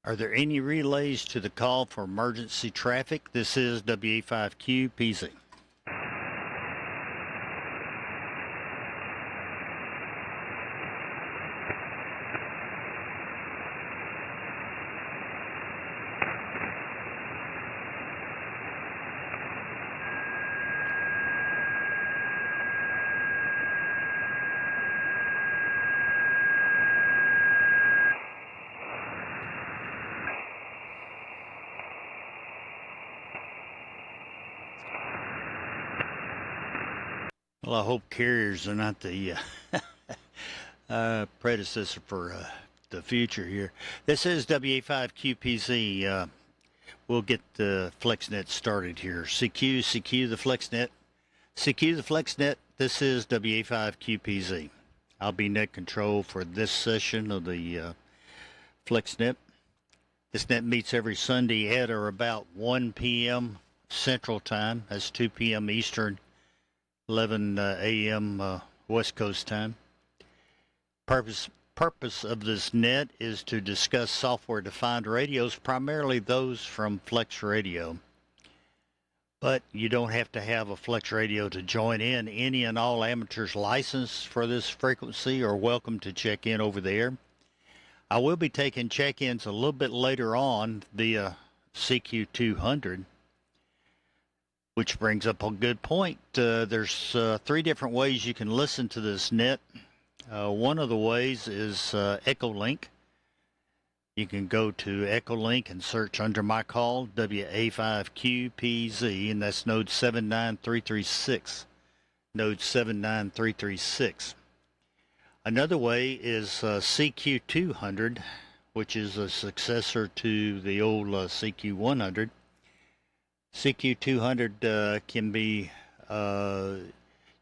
Are there any relays to the call for emergency traffic? This is WA5QPZ. Well, I hope carriers are not the predecessor for the future here. This is WA5QPZ. We'll get the FlexNet started here. CQ the FlexNet. CQ the FlexNet. This is WA5QPZ. I'll be net control for this session of the FlexNet. This net meets every Sunday at or about 1 p.m. Central Time. That's 2 p.m. Eastern. 11 a.m. West Coast time. Purpose of this net is to discuss software-defined radios, primarily those from Flex Radio. But you don't have to have a Flex Radio to join in. Any and all amateurs licensed for this frequency are welcome to check in over there. I will be taking check-ins a little bit later on via CQ200. Which brings up a good point. There's 3 different ways you can listen to this net. One of the ways is EchoLink. You can go to EchoLink and search under my call, WA5QPZ, and that's node 79336. Node 79336. Another way is CQ200, which is a successor to the old CQ100. CQ200 can be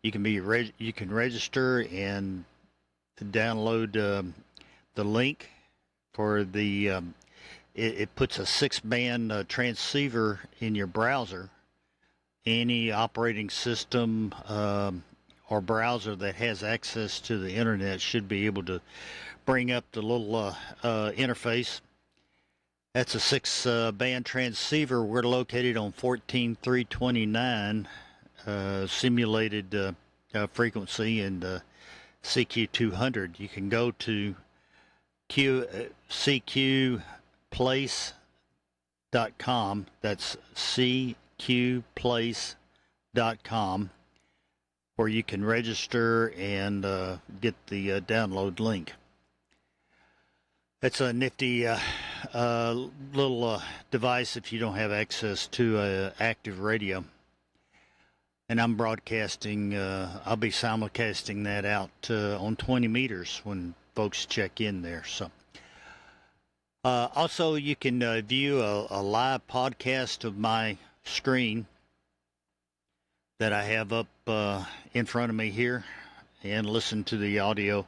you can register and download the link for the it puts a 6-band transceiver in your browser. Any operating system or browser that has access to the internet should be able to bring up the little interface. That's a 6-band transceiver. We're located on 14329 simulated frequency and CQ200. You can go to CQplace.com. That's CQplace.com, where you can register and get the download link. It's a nifty little device if you don't have access to an active radio. And I'm broadcasting, I'll be simulcasting that out on 20 meters when folks check in there. So, also, you can view a live podcast of my screen that I have up in front of me here and listen to the audio.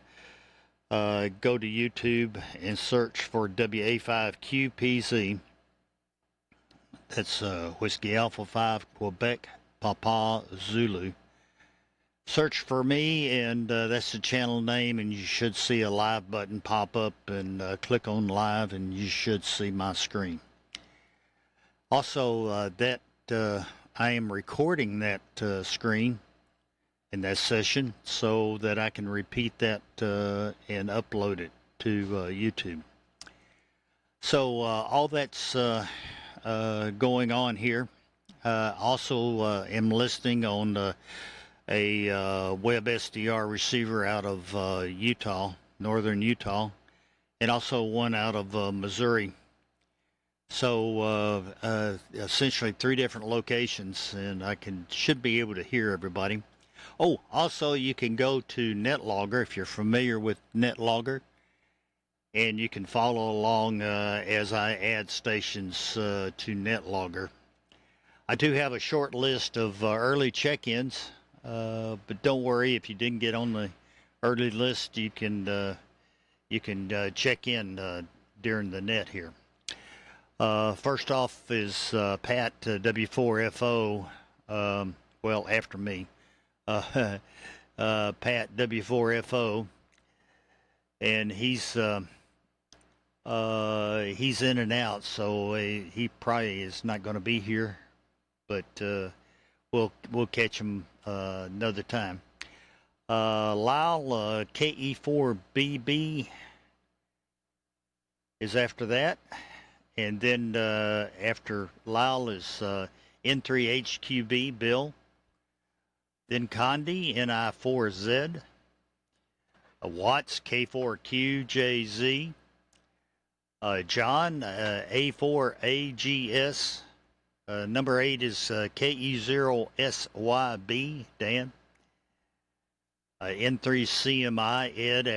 Go to YouTube and search for WA5QPZ. That's Whiskey Alpha 5 Quebec Papa Zulu. Search for me, and that's the channel name, and you should see a live button pop up, and click on live, and you should see my screen. Also, I am recording that screen in that session so that I can repeat that and upload it to YouTube. So all that's going on here. Also am listening on a web SDR receiver out of Utah, northern Utah, and also one out of Missouri. So essentially 3 different locations, and I should be able to hear everybody. Oh, also you can go to NetLogger if you're familiar with NetLogger, and you can follow along as I add stations to NetLogger. I do have a short list of early check-ins, but don't worry if you didn't get on the early list. You can check in during the net here. First off is Pat W4FO. Well, after me. Pat W4FO, and he's He's in and out, so he probably is not going to be here, but we'll catch him another time. Lyle, KE4BB is after that, and then after Lyle is N3HQB, Bill, then Condi, NI4Z, Watts, K4QJZ, John, A4AGS, number 8 is KE0SYB, Dan, N3CMI, Ed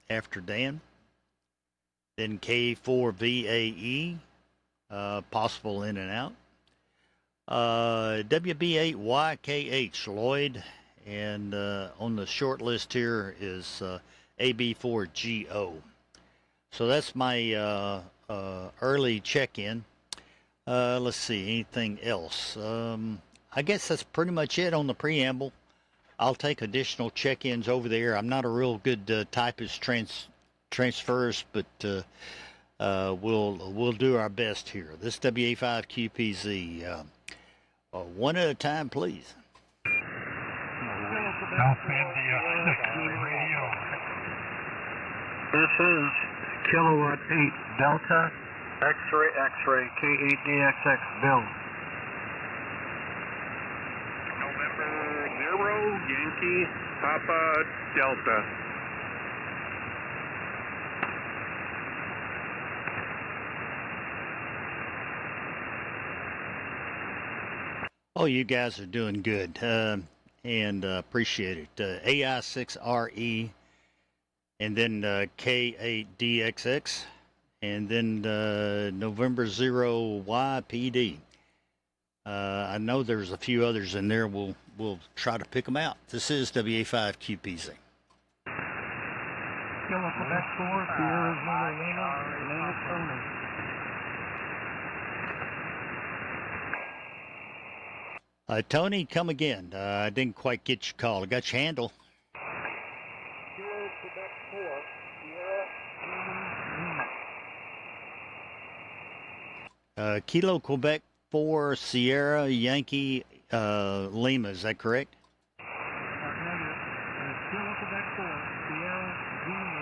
after Dan, then K4VAE, possible in and out, WB8YKH, Lloyd, and on the short list here is AB4GO. So that's my early check-in. Let's see, anything else? I guess that's pretty much it on the preamble. I'll take additional check-ins over there. I'm not a real good typist transfers, but we'll do our best here. This WA5QPZ. One at a time, please. South India, radio. This is Kilowatt 8 Delta X-ray X-ray K8DXX Bill. November 0 Yankee Papa Delta. Oh, you guys are doing good, and appreciate it. AI6RE, and then K8DXX, and then November 0 YPD. I know there's a few others in there. We'll try to pick them out. This is WA5QPZ. Tony, come again. I didn't quite get your call. I got your handle. Kilo Quebec 4 Sierra Yankee Lima. Is that correct? Kilo Quebec 4 Sierra Lima.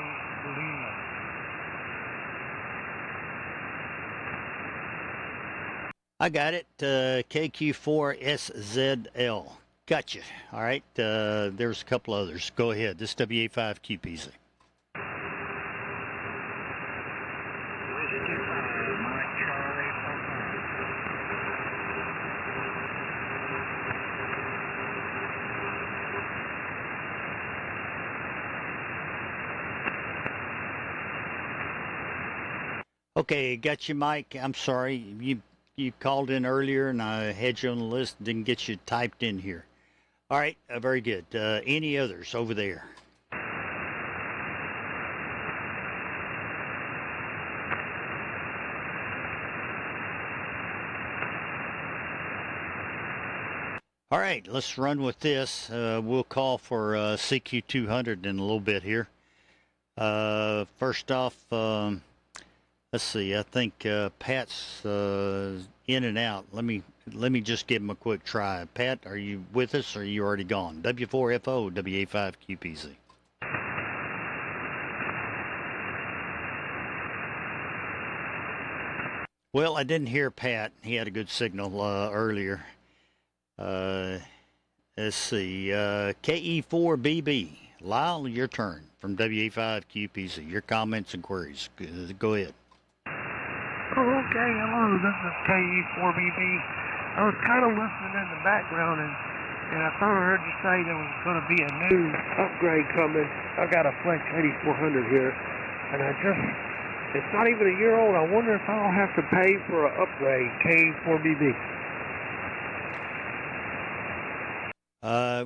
I got it. KQ4SZL. Gotcha. All right. There's a couple others. Go ahead. This WA5QPZ. Okay, got you, Mike. I'm sorry. You called in earlier, and I had you on the list and didn't get you typed in here. All right, very good. Any others over there? All right, let's run with this. We'll call for CQ200 in a little bit here. First off, let's see. I think Pat's in and out. Let me just give him a quick try. Pat, are you with us, or are you already gone? W4FO WA5QPZ. Well, I didn't hear Pat. He had a good signal earlier. Let's see. KE4BB. Lyle, your turn from WA5QPZ. Your comments and queries. Go ahead. Okay, hello, this is KE4BB. I was kind of listening in the background, and I thought I heard you say there was going to be a new upgrade coming. I've got a Flex 8400 here, and it's not even a year old. I wonder if I'll have to pay for an upgrade, KE4BB.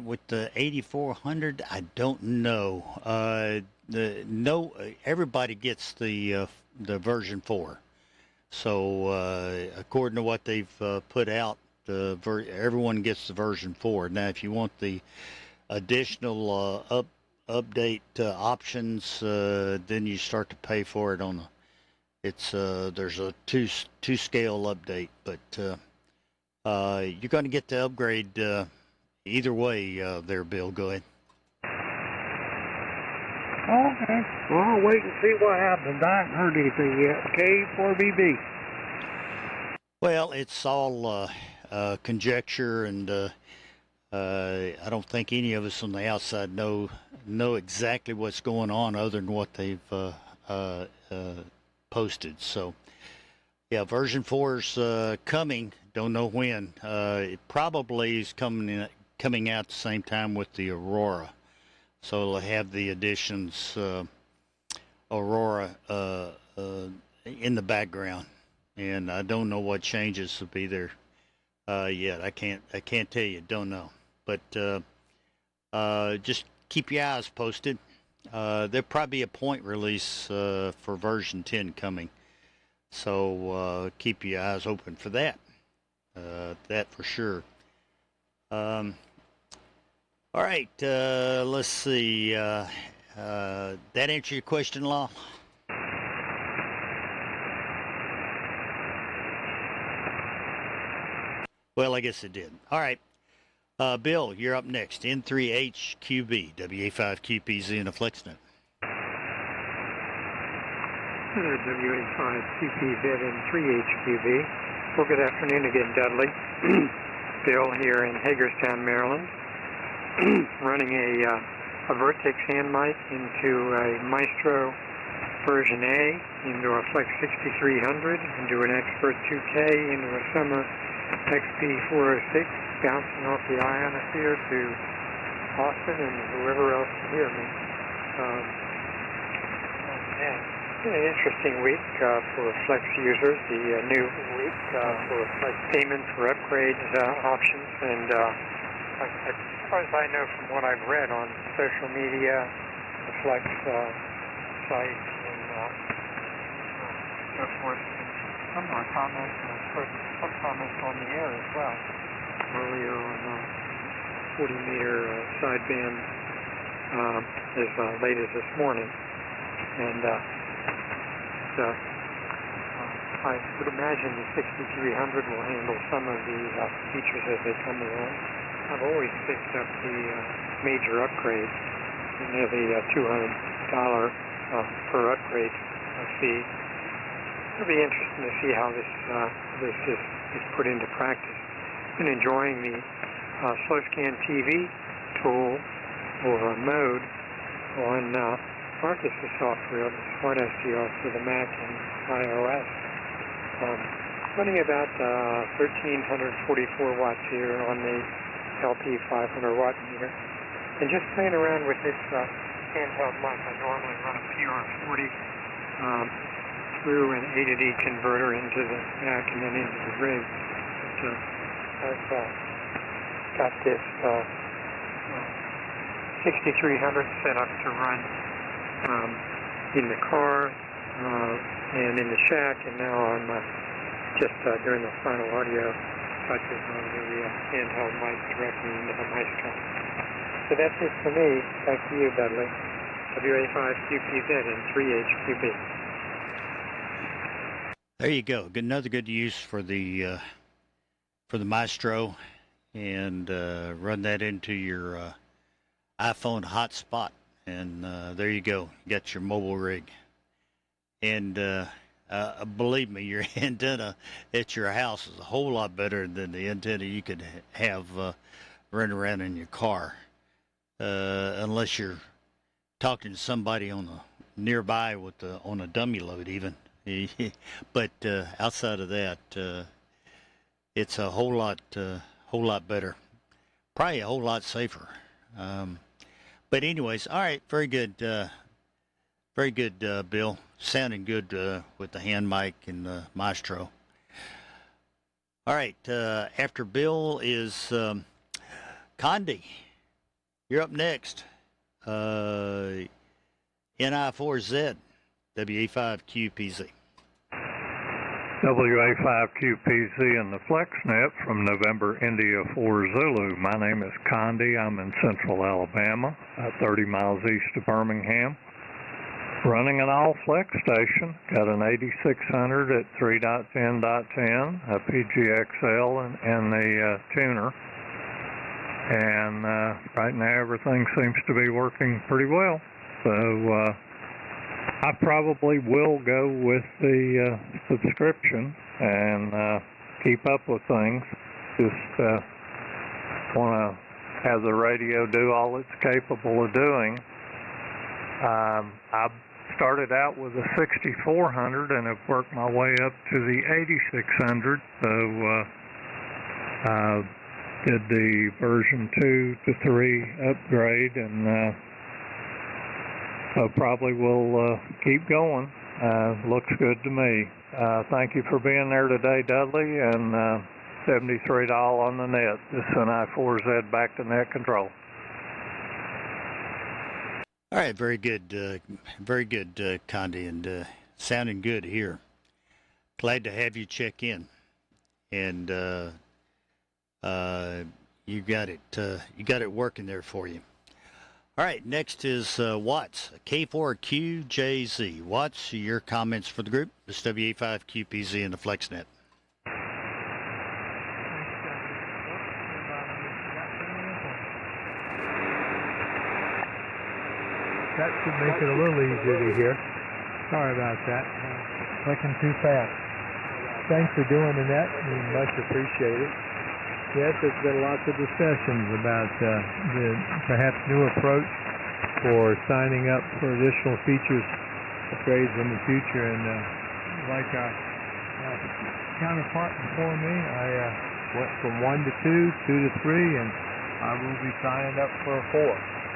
With the 8400, I don't know. Everybody gets the version 4. So according to what they've put out, everyone gets the version 4. Now, if you want the additional update options, then you start to pay for it It's there's a two scale update, but you're going to get the upgrade either way. There, Bill. Go ahead. Okay. Well, I'll wait and see what happens. I haven't heard anything yet. K4BB. Well, it's all conjecture, and I don't think any of us on the outside know exactly what's going on, other than what they've posted. So, yeah, version 4's coming. Don't know when. It probably is coming out the same time with the Aurora. So it'll have the additions Aurora in the background, and I don't know what changes will be there yet. I can't tell you. Don't know, but just keep your eyes posted. There'll probably be a point release for version 10 coming, so keep your eyes open for that. That for sure. All right, let's see. That answer your question, Law? Well, I guess it did. All right. Bill, you're up next. N3HQB, WA5QPZ, and a FlexNet. WA5QPZ and 3HQB. Well, good afternoon again, Dudley. Bill here in Hagerstown, Maryland. Running a Vertex hand mic into a Maestro version A, into a Flex 6300, into an Expert 2K, into a Summer XP406, bouncing off the ionosphere to Austin and whoever else can hear me. It's been an interesting week for Flex users, the new week for Flex payments for upgrades options, and as far as I know from what I've read on social media, the Flex site, and so forth, and some of our comments, and of course some comments on the air as well, earlier on 40-meter sideband as late as this morning. And I would imagine the 6300 will handle some of the features as they come along. I've always picked up the major upgrades, nearly $200 per upgrade fee. It'll be interesting to see how this is put into practice. Been enjoying the SlowScan TV tool or mode on Arcus software, the Smart SDR for the Mac and iOS. Running about 1,344 watts here on the LP 500 watt meter, and just playing around with this handheld mic. I normally run a PR40 through an A to D converter into the Mac and then into the rig. But I've got this 6300 set up to run in the car and in the shack, and now I'm just doing the final audio touches on the handheld mic directly into the Maestro. So that's it for me. Back to you, Dudley. WA5QPZ and 3HQB. There you go. Another good use for the Maestro, and run that into your iPhone hotspot, and there you go. You got your mobile rig. And believe me, your antenna at your house is a whole lot better than the antenna you could have running around in your car, unless you're talking to somebody on the nearby on a dummy load even. But outside of that, it's a whole lot better, probably a whole lot safer. But anyways, all right, very good, Bill. Sounding good with the hand mic and the Maestro. All right, after Bill is Condi. You're up next. NI4Z, WA5QPZ. WA5QPZ and the FlexNet from November India 4 Zulu. My name is Condi. I'm in central Alabama, 30 miles east of Birmingham. running an all-flex station. Got an 8600 at 3.10.10, a PGXL, and the tuner. And right now everything seems to be working pretty well. So I probably will go with the subscription and keep up with things. Just want to have the radio do all it's capable of doing. I started out with a 6400 and have worked my way up to the 8600. So did the version 2 to 3 upgrade, and so probably will keep going. Looks good to me. Thank you for being there today, Dudley, and $73 on the net. This is an I4Z back to net control. All right, very good, Condi, and sounding good here. Glad to have you check in, and you got it working there for you. All right, next is Watts, K4QJZ. Watts, your comments for the group. This WA5QPZ and the FlexNet. That should make it a little easier to hear. Sorry about that. Clicking too fast. Thanks for doing the net. We much appreciate it. Yes, there's been lots of discussions about the perhaps new approach for signing up for additional features, upgrades in the future. And like our counterpart before me, I went from 1 to 2, 2 to 3, and I will be signing up for a 4.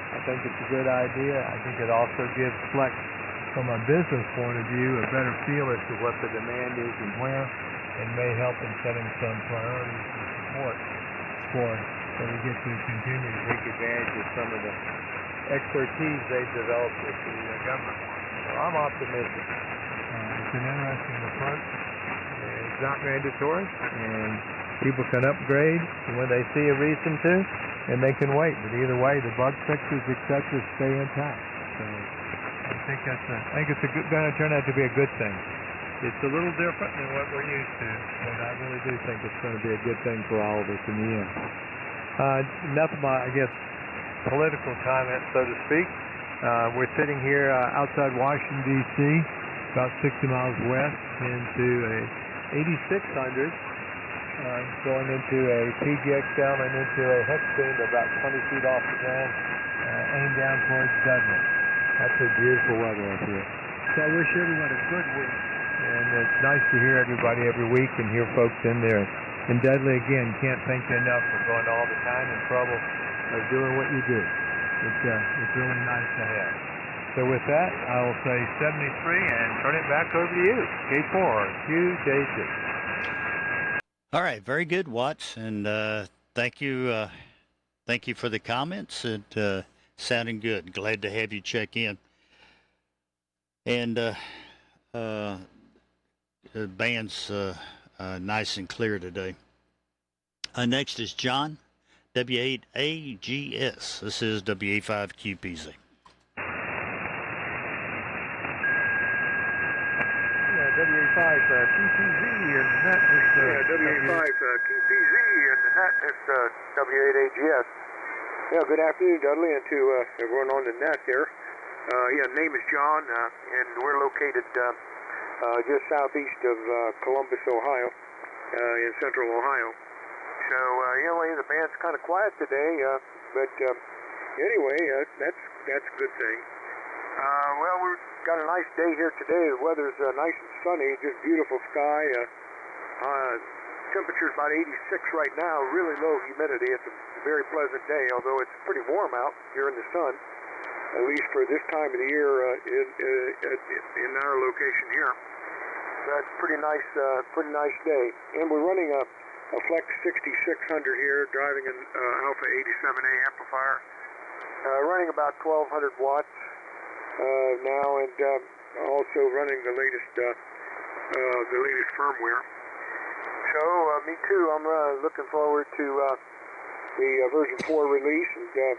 I think it's a good idea. I think it also gives Flex, from a business point of view, a better feel as to what the demand is and where, and may help in setting some priorities and support for us, so we get to continue to take advantage of some of the expertise they've developed with the government. So I'm optimistic. It's an interesting approach. It's not mandatory, and people can upgrade when they see a reason to, and they can wait. But either way, the bug fixes, etc., stay intact. So I think it's going to turn out to be a good thing. It's a little different than what we're used to, but I really do think it's going to be a good thing for all of us in the end. Enough of my, I guess, political comments, so to speak. We're sitting here outside Washington, D.C., about 60 miles west, into a 8600, going into a PGXL and into a hex beam about 20 feet off the ground, aimed down towards Dudley. That's a beautiful weather up here. So I wish everyone a good week. And it's nice to hear everybody every week and hear folks in there. And Dudley, again, can't thank you enough for going to all the time and trouble of doing what you do. It's really nice to have. So with that, I will say 73 and turn it back over to you, K4QJZ. All right, very good, Watts, and thank you for the comments. And sounding good. Glad to have you check in. And the band's nice and clear today. Next is John, W8AGS. This is WA5QPZ. WA5QPZ and that is WA5QPZ and that is W8AGS. Yeah, good afternoon, Dudley, and to everyone on the net here. Name is John, and we're located just southeast of Columbus, Ohio, in central Ohio. So, the band's kind of quiet today, but anyway, that's a good thing. We've got a nice day here today. The weather's nice and sunny, just beautiful sky. Temperature's about 86 right now, really low humidity. It's a very pleasant day, although it's pretty warm out here in the sun, at least for this time of the year in our location here. So that's pretty nice day. And we're running a Flex 6600 here, driving an Alpha 87A amplifier, running about 1200 watts now, and also running the latest firmware. So me too. I'm looking forward to the version 4 release, and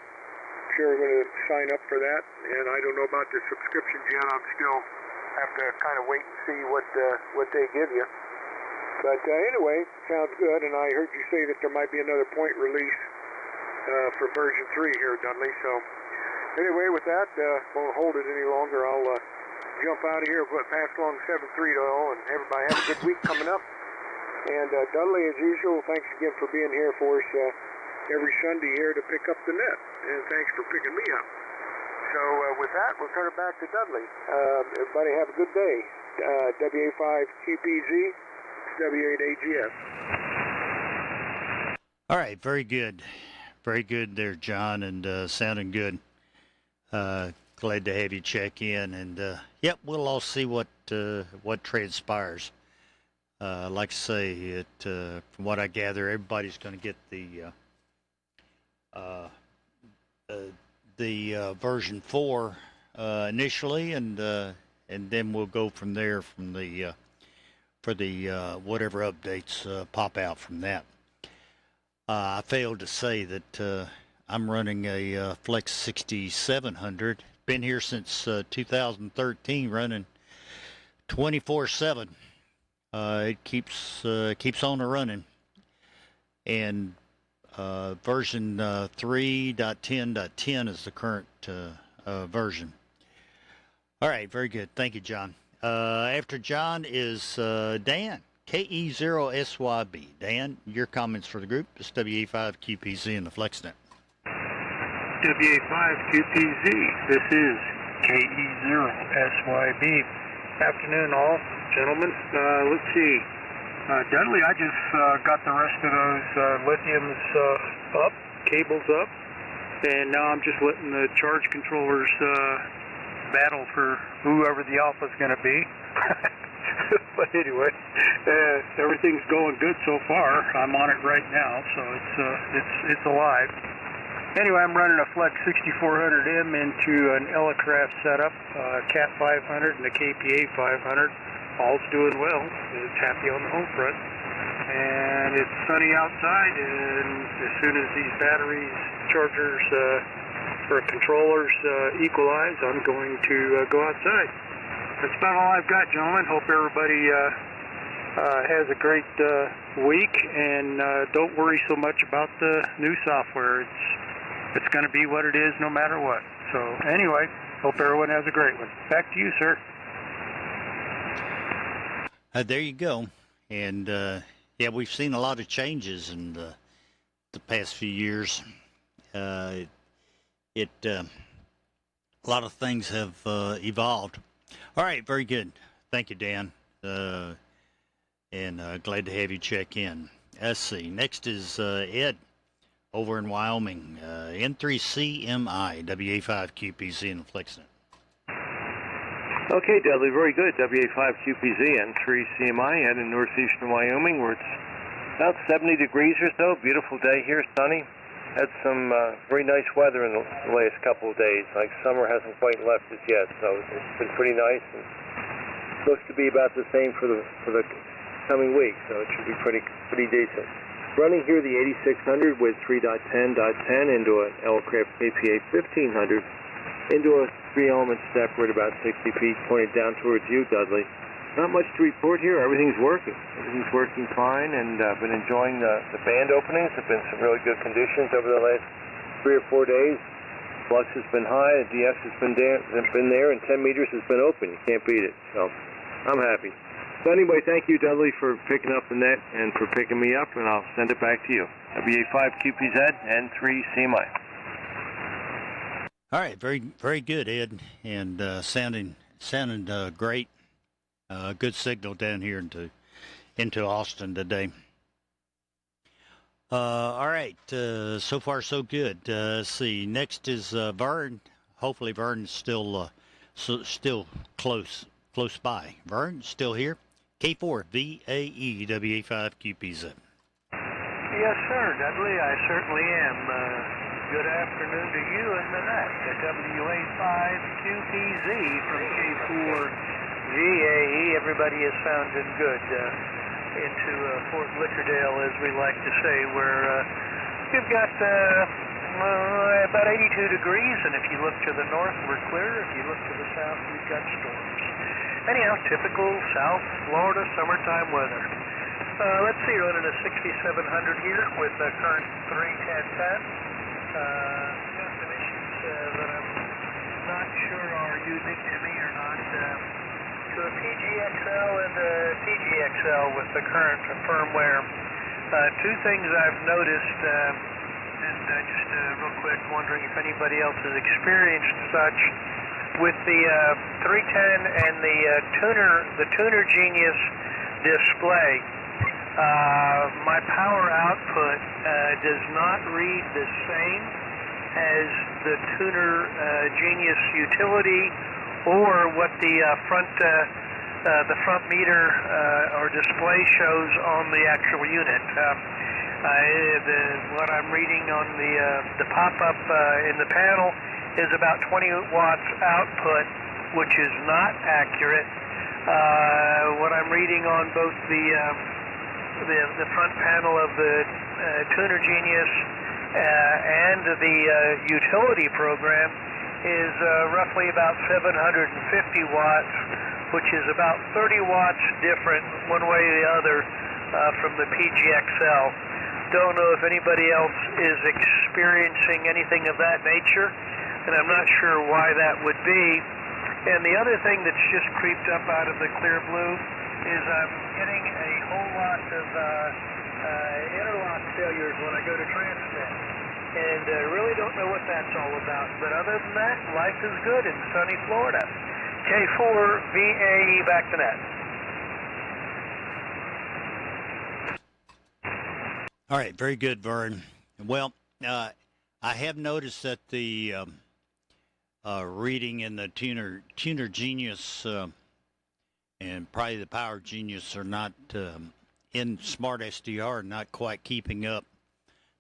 sure going to sign up for that. And I don't know about the subscriptions yet. I'm still have to kind of wait and see what they give you. But anyway, sounds good. And I heard you say that there might be another point release for version 3 here, Dudley. So anyway, with that, won't hold it any longer. I'll jump out of here, pass along 7-3 to all, and everybody have a good week coming up. And Dudley, as usual, thanks again for being here for us every Sunday here to pick up the net. And thanks for picking me up. So with that, we'll turn it back to Dudley. Everybody have a good day. WA5QPZ, W8AGS. All right, very good. Very good there, John, and sounding good. Glad to have you check in, and yep, we'll all see what transpires. Like I say, from what I gather, everybody's going to get the version 4 initially, and then we'll go from there from the for the whatever updates pop out from that. I failed to say that I'm running a Flex 6700. Been here since 2013, running 24/7. It keeps on running, and version 3.10.10 is the current version. All right, very good. Thank you, John. After John is Dan, KE0SYB. Dan, your comments for the group. It's WA5QPZ and the FlexNet. WA5QPZ, this is KE0SYB. Afternoon, all gentlemen. Let's see. Dudley, I just got the rest of those lithiums up, cables up, and now I'm just letting the charge controllers battle for whoever the alpha's going to be. But anyway, everything's going good so far. I'm on it right now, so it's alive. Anyway, I'm running a Flex 6400M into an Elecraft setup, Cat 500 and a KPA 500. All's doing well. It's happy on the home front. And it's sunny outside, and as soon as these batteries, chargers, or controllers equalize, I'm going to go outside. That's about all I've got, gentlemen. Hope everybody has a great week, and don't worry so much about the new software. It's going to be what it is no matter what. So anyway, hope everyone has a great one. Back to you, sir. There you go. And yeah, we've seen a lot of changes in the past few years. A lot of things have evolved. All right, very good. Thank you, Dan. And glad to have you check in. Let's see. Next is Ed over in Wyoming. N3CMI, WA5QPZ and FlexNet. Okay, Dudley, very good. WA5QPZ and 3CMI out in northeastern Wyoming, where it's about 70 degrees or so. Beautiful day here, sunny. Had some very nice weather in the last couple of days. Like summer hasn't quite left us yet, so it's been pretty nice. And supposed to be about the same for the coming week, so it should be pretty decent. Running here the 8600 with 3.10.10 into an Elecraft KPA 1500 into a 3-element stepper at about 60 feet, pointed down towards you, Dudley. Not much to report here. Everything's working. Everything's working fine, and I've been enjoying the band openings. There have been some really good conditions over the last 3 or 4 days. Flux has been high, the DX has been there, and 10 meters has been open. You can't beat it. So I'm happy. So anyway, thank you, Dudley, for picking up the net and for picking me up, and I'll send it back to you. WA5QPZ and 3CMI. All right, very, very good, Ed, and sounding great. Good signal down here into Austin today. All right, so far so good. Let's see, next is Vern. Hopefully Vern's still close by. Vern, still here? K4VAE WA5QPZ. Yes, sir, Dudley, I certainly am. Good afternoon to you and the net. WA5QPZ from K4VAE. Everybody is sounding good into Fort Lickerdale, as we like to say, where we've got About 82 degrees, and if you look to the north, we're clear. If you look to the south, we've got storms. Anyhow, typical South Florida summertime weather. Let's see, running a 6700 here with a current 31010. Got some issues that I'm not sure are unique to me or not. To a PGXL and a TGXL with the current firmware. Two things I've noticed, and just real quick, wondering if anybody else has experienced such with the 310 and the Tuner Genius display. My power output does not read the same as the Tuner Genius utility or what the front meter or display shows on the actual unit. What I'm reading on the pop-up in the panel is about 20 watts output, which is not accurate. What I'm reading on both the front panel of the Tuner Genius and the utility program is roughly about 750 watts, which is about 30 watts different one way or the other from the PGXL. Don't know if anybody else is experiencing anything of that nature, and I'm not sure why that would be. And the other thing that's just creeped up out of the clear blue is I'm getting a whole lot of interlock failures when I go to transmit. And really don't know what that's all about. But other than that, life is good in sunny Florida. K4VAE back to net. All right, very good, Vern. Well, I have noticed that the reading in the Tuner Genius and probably the Power Genius are not in Smart SDR, not quite keeping up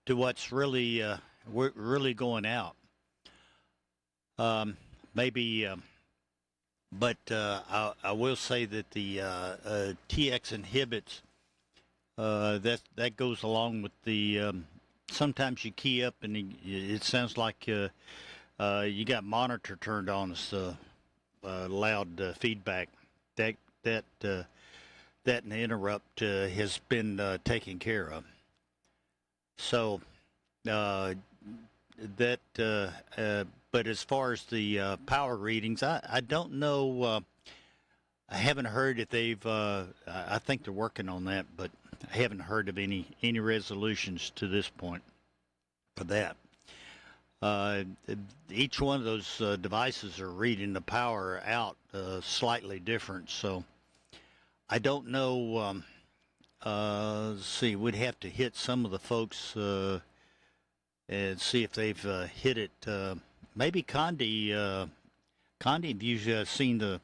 to what's really going out. Maybe, but I will say that the TX inhibits. That goes along with the. Sometimes you key up and it sounds like you got monitor turned on. It's loud feedback. That interrupt has been taken care of. So but as far as the power readings, I don't know. I haven't heard if they've. I think they're working on that, but I haven't heard of any resolutions to this point for that. Each one of those devices are reading the power out slightly different, so I don't know. Let's see, we'd have to hit some of the folks and see if they've hit it. Maybe Condi have usually seen the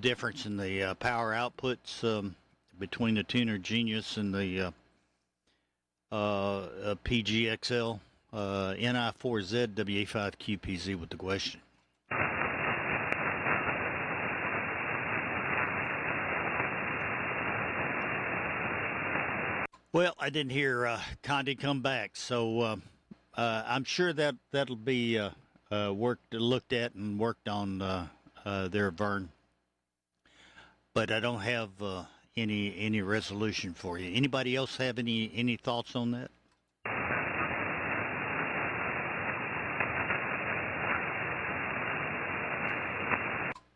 difference in the power outputs between the Tuner Genius and the PGXL. NI4Z WA5QPZ with the question. Well, I didn't hear Condi come back, so I'm sure that'll be looked at and worked on there, Vern. But I don't have any resolution for you. Anybody else have any thoughts on that?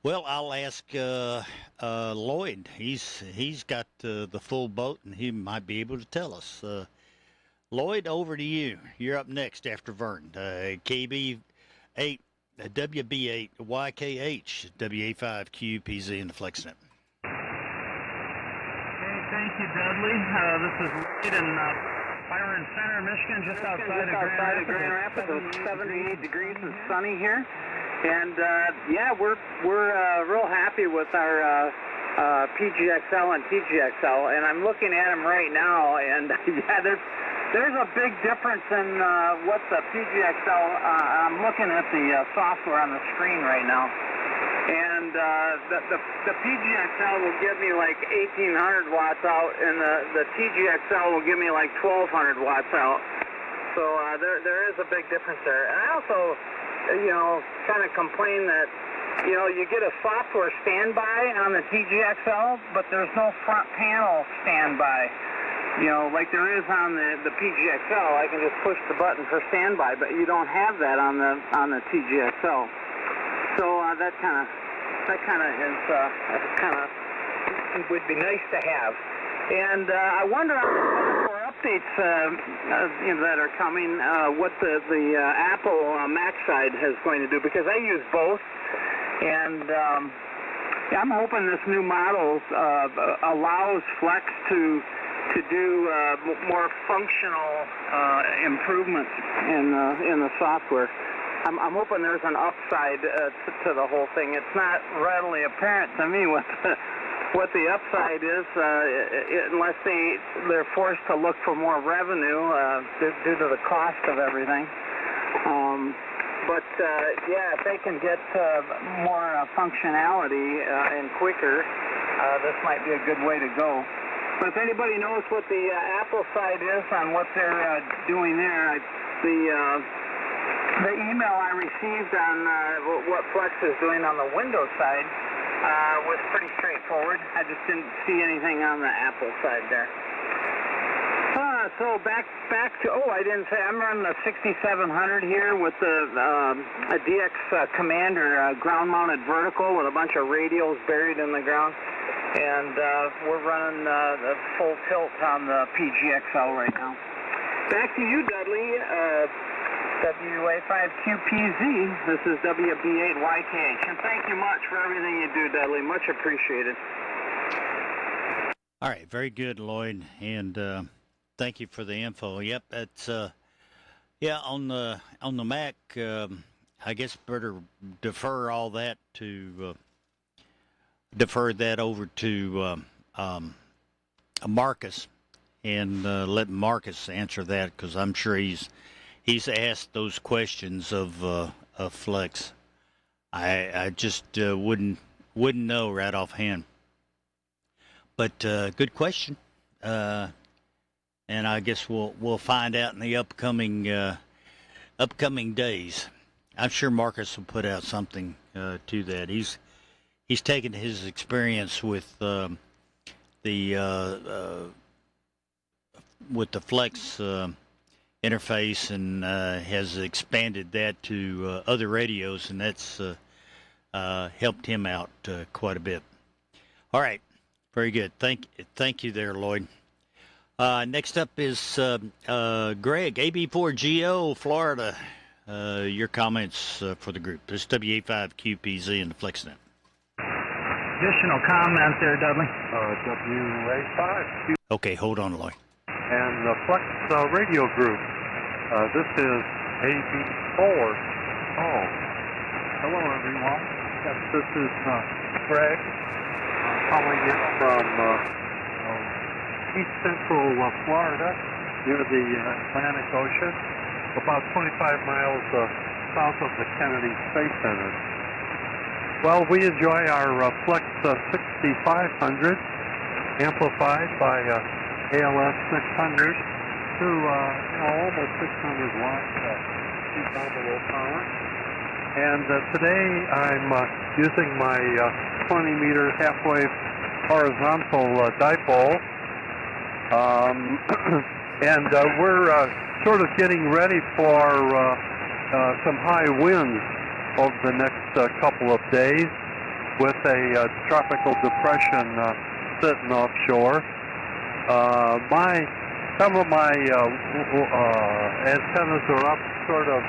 Well, I'll ask Lloyd. He's got the full boat, and he might be able to tell us. Lloyd, over to you. You're up next after Vern. KB8, WB8, YKH, WA5QPZ, and the FlexNet. Okay, thank you, Dudley. This is Lloyd in Byron Center, Michigan, just outside of Grand Rapids. It's 78 degrees and sunny here. And yeah, we're real happy with our PGXL and TGXL, and I'm looking at them right now, and yeah, there's a big difference in what the PGXL. I'm looking at the software on the screen right now, and the PGXL will give me like 1,800 watts out, and the TGXL will give me like 1,200 watts out. So there is a big difference there. And I also, you know, kind of complain that, you know, you get a software standby on the TGXL, but there's no front panel standby. You know, like there is on the PGXL. I can just push the button for standby, but you don't have that on the TGXL. So that kind of would be nice to have. And I wonder on the software updates you know, that are coming, what the Apple Mac side is going to do, because I use both, and I'm hoping this new model allows Flex to do more functional improvements in the software. I'm hoping there's an upside to the whole thing. It's not readily apparent to me what the upside is, unless they're forced to look for more revenue due to the cost of everything. But yeah, if they can get more functionality and quicker, this might be a good way to go. But if anybody knows what the Apple side is on what they're doing there, the email I received on what Flex is doing on the Windows side was pretty straightforward. I just didn't see anything on the Apple side there. So back to, I didn't say, I'm running a 6700 here with a DX Commander ground-mounted vertical with a bunch of radios buried in the ground. And we're running the full tilt on the PGXL right now. Back to you, Dudley. WA5QPZ. This is WB8YKH. And thank you much for everything you do, Dudley. Much appreciated. All right, very good, Lloyd, and thank you for the info. Yep, that's yeah, on the Mac. I guess better defer all that to defer that over to Marcus, and let Marcus answer that, because I'm sure he's asked those questions of Flex. I just wouldn't know right offhand. But good question, and I guess we'll find out in the upcoming days. I'm sure Marcus will put out something to that. He's taken his experience with the Flex interface and has expanded that to other radios, and that's helped him out quite a bit. All right, very good. Thank you there, Lloyd. Next up is Greg, AB4GO, Florida. Your comments for the group. This is WA5QPZ and the FlexNet. Additional comment there, Dudley. WA5. Okay, hold on, Lloyd. And the Flex radio group. This is AB4. Oh, hello everyone. Yes, this is Greg calling in from East Central Florida, near the Atlantic Ocean, about 25 miles south of the Kennedy Space Center. Well, we enjoy our Flex 6500 amplified by ALS 600 to almost 600 watts, deep envelope power. And today I'm using my 20-meter half-wave horizontal dipole. And we're sort of getting ready for some high winds over the next couple of days with a tropical depression sitting offshore. Some of my antennas are up sort of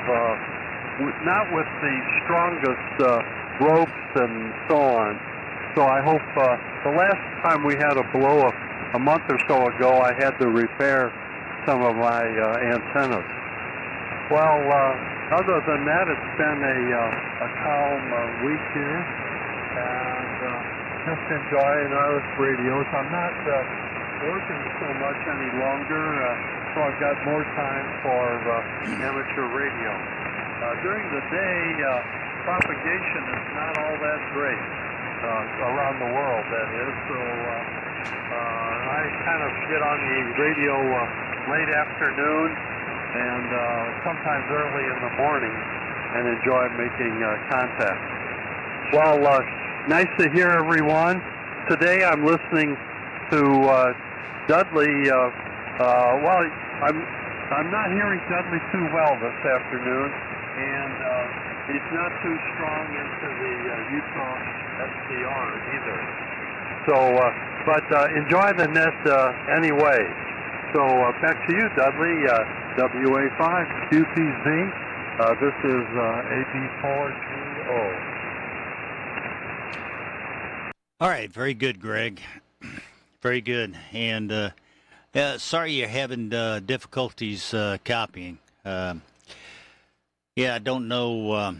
not with the strongest ropes and so on. So I hope the last time we had a blow a month or so ago, I had to repair some of my antennas. Well, other than that, it's been a calm week here, and just enjoying our radios. I'm not working so much any longer, so I've got more time for amateur radio. During the day, propagation is not all that great around the world, that is, so I kind of get on the radio late afternoon and sometimes early in the morning, and enjoy making contact. Well, nice to hear everyone. Today I'm listening to Dudley. Well, I'm not hearing Dudley too well this afternoon, and he's not too strong into the Utah SDR either. So, but enjoy the net anyway. So back to you, Dudley. WA5 QPZ. This is AB4GO. All right, very good, Greg. Very good. And sorry you're having difficulties copying. Yeah, I don't know.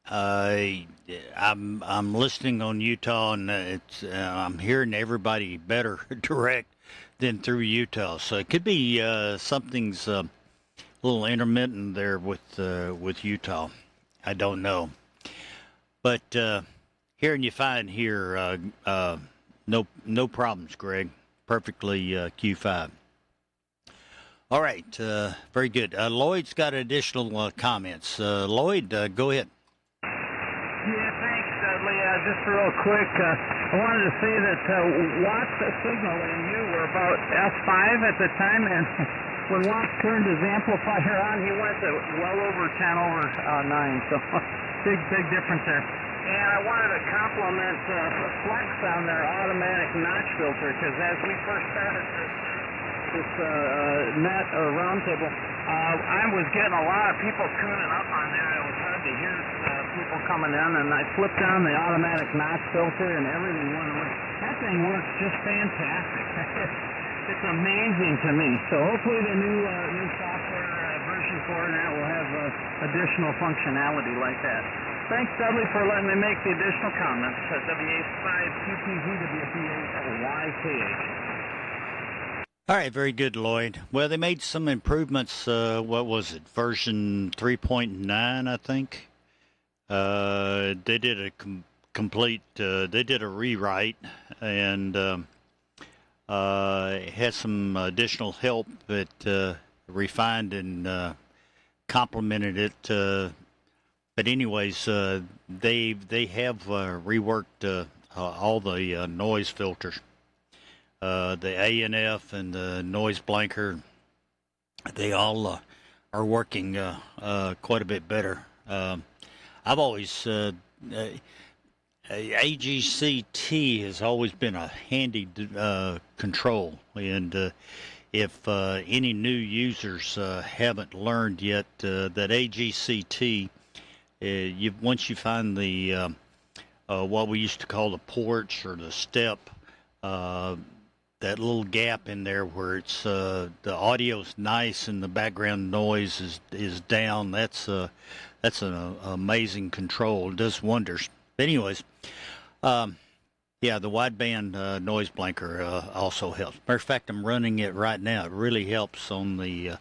I'm listening on Utah, and I'm hearing everybody better direct than through Utah. So it could be something's a little intermittent there with Utah. I don't know, but hearing you fine here. No problems, Greg. Perfectly Q5. All right, very good. Lloyd's got additional comments. Lloyd, go ahead. Yeah, thanks, Dudley. Just real quick, I wanted to say that Watt's signal and you were about S5 at the time, and when Watt turned his amplifier on, he went to well over 10/9, so big difference there. And I wanted to compliment Flex on their automatic notch filter, because as we first started this net or roundtable, I was getting a lot of people tuning up on there. It was hard to hear people coming in, and I flipped on the automatic notch filter, and everything went away. That thing works just fantastic. It's amazing to me. So hopefully the new software version 4 and that will have additional functionality like that. Thanks, Dudley, for letting me make the additional comments. WA5QPZ, All right, very good, Lloyd. Well, they made some improvements. What was it? Version 3.9, I think. They did a complete. They did a rewrite and had some additional help that refined and complemented it. But anyways, they have reworked all the noise filters. The ANF and the noise blanker, they all are working quite a bit better. I've always AGCT has always been a handy control, and if any new users haven't learned yet, that AGCT, once you find the what we used to call the porch or the step, that little gap in there where it's the audio's nice and the background noise is down. That's an amazing control. It does wonders. But anyways, yeah, the wideband noise blanker also helps. Matter of fact, I'm running it right now. It really helps on the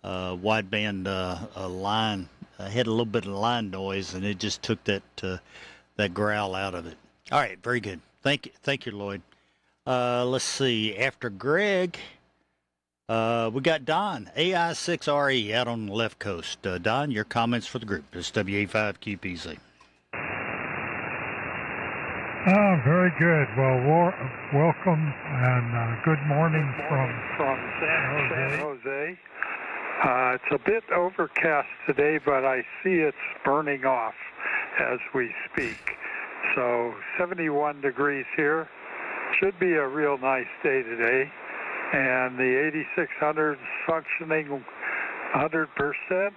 wideband line. I had a little bit of line noise, and it just took that growl out of it. All right, very good. Thank you, Lloyd. Let's see. After Greg, we got Don, AI6RE out on the left coast. Don, your comments for the group. It's WA5QPZ. Very good. Well, welcome and good morning from San Jose. It's a bit overcast today, but I see it's burning off as we speak. So 71 degrees here. Should be a real nice day today. And the 8600's functioning 100%,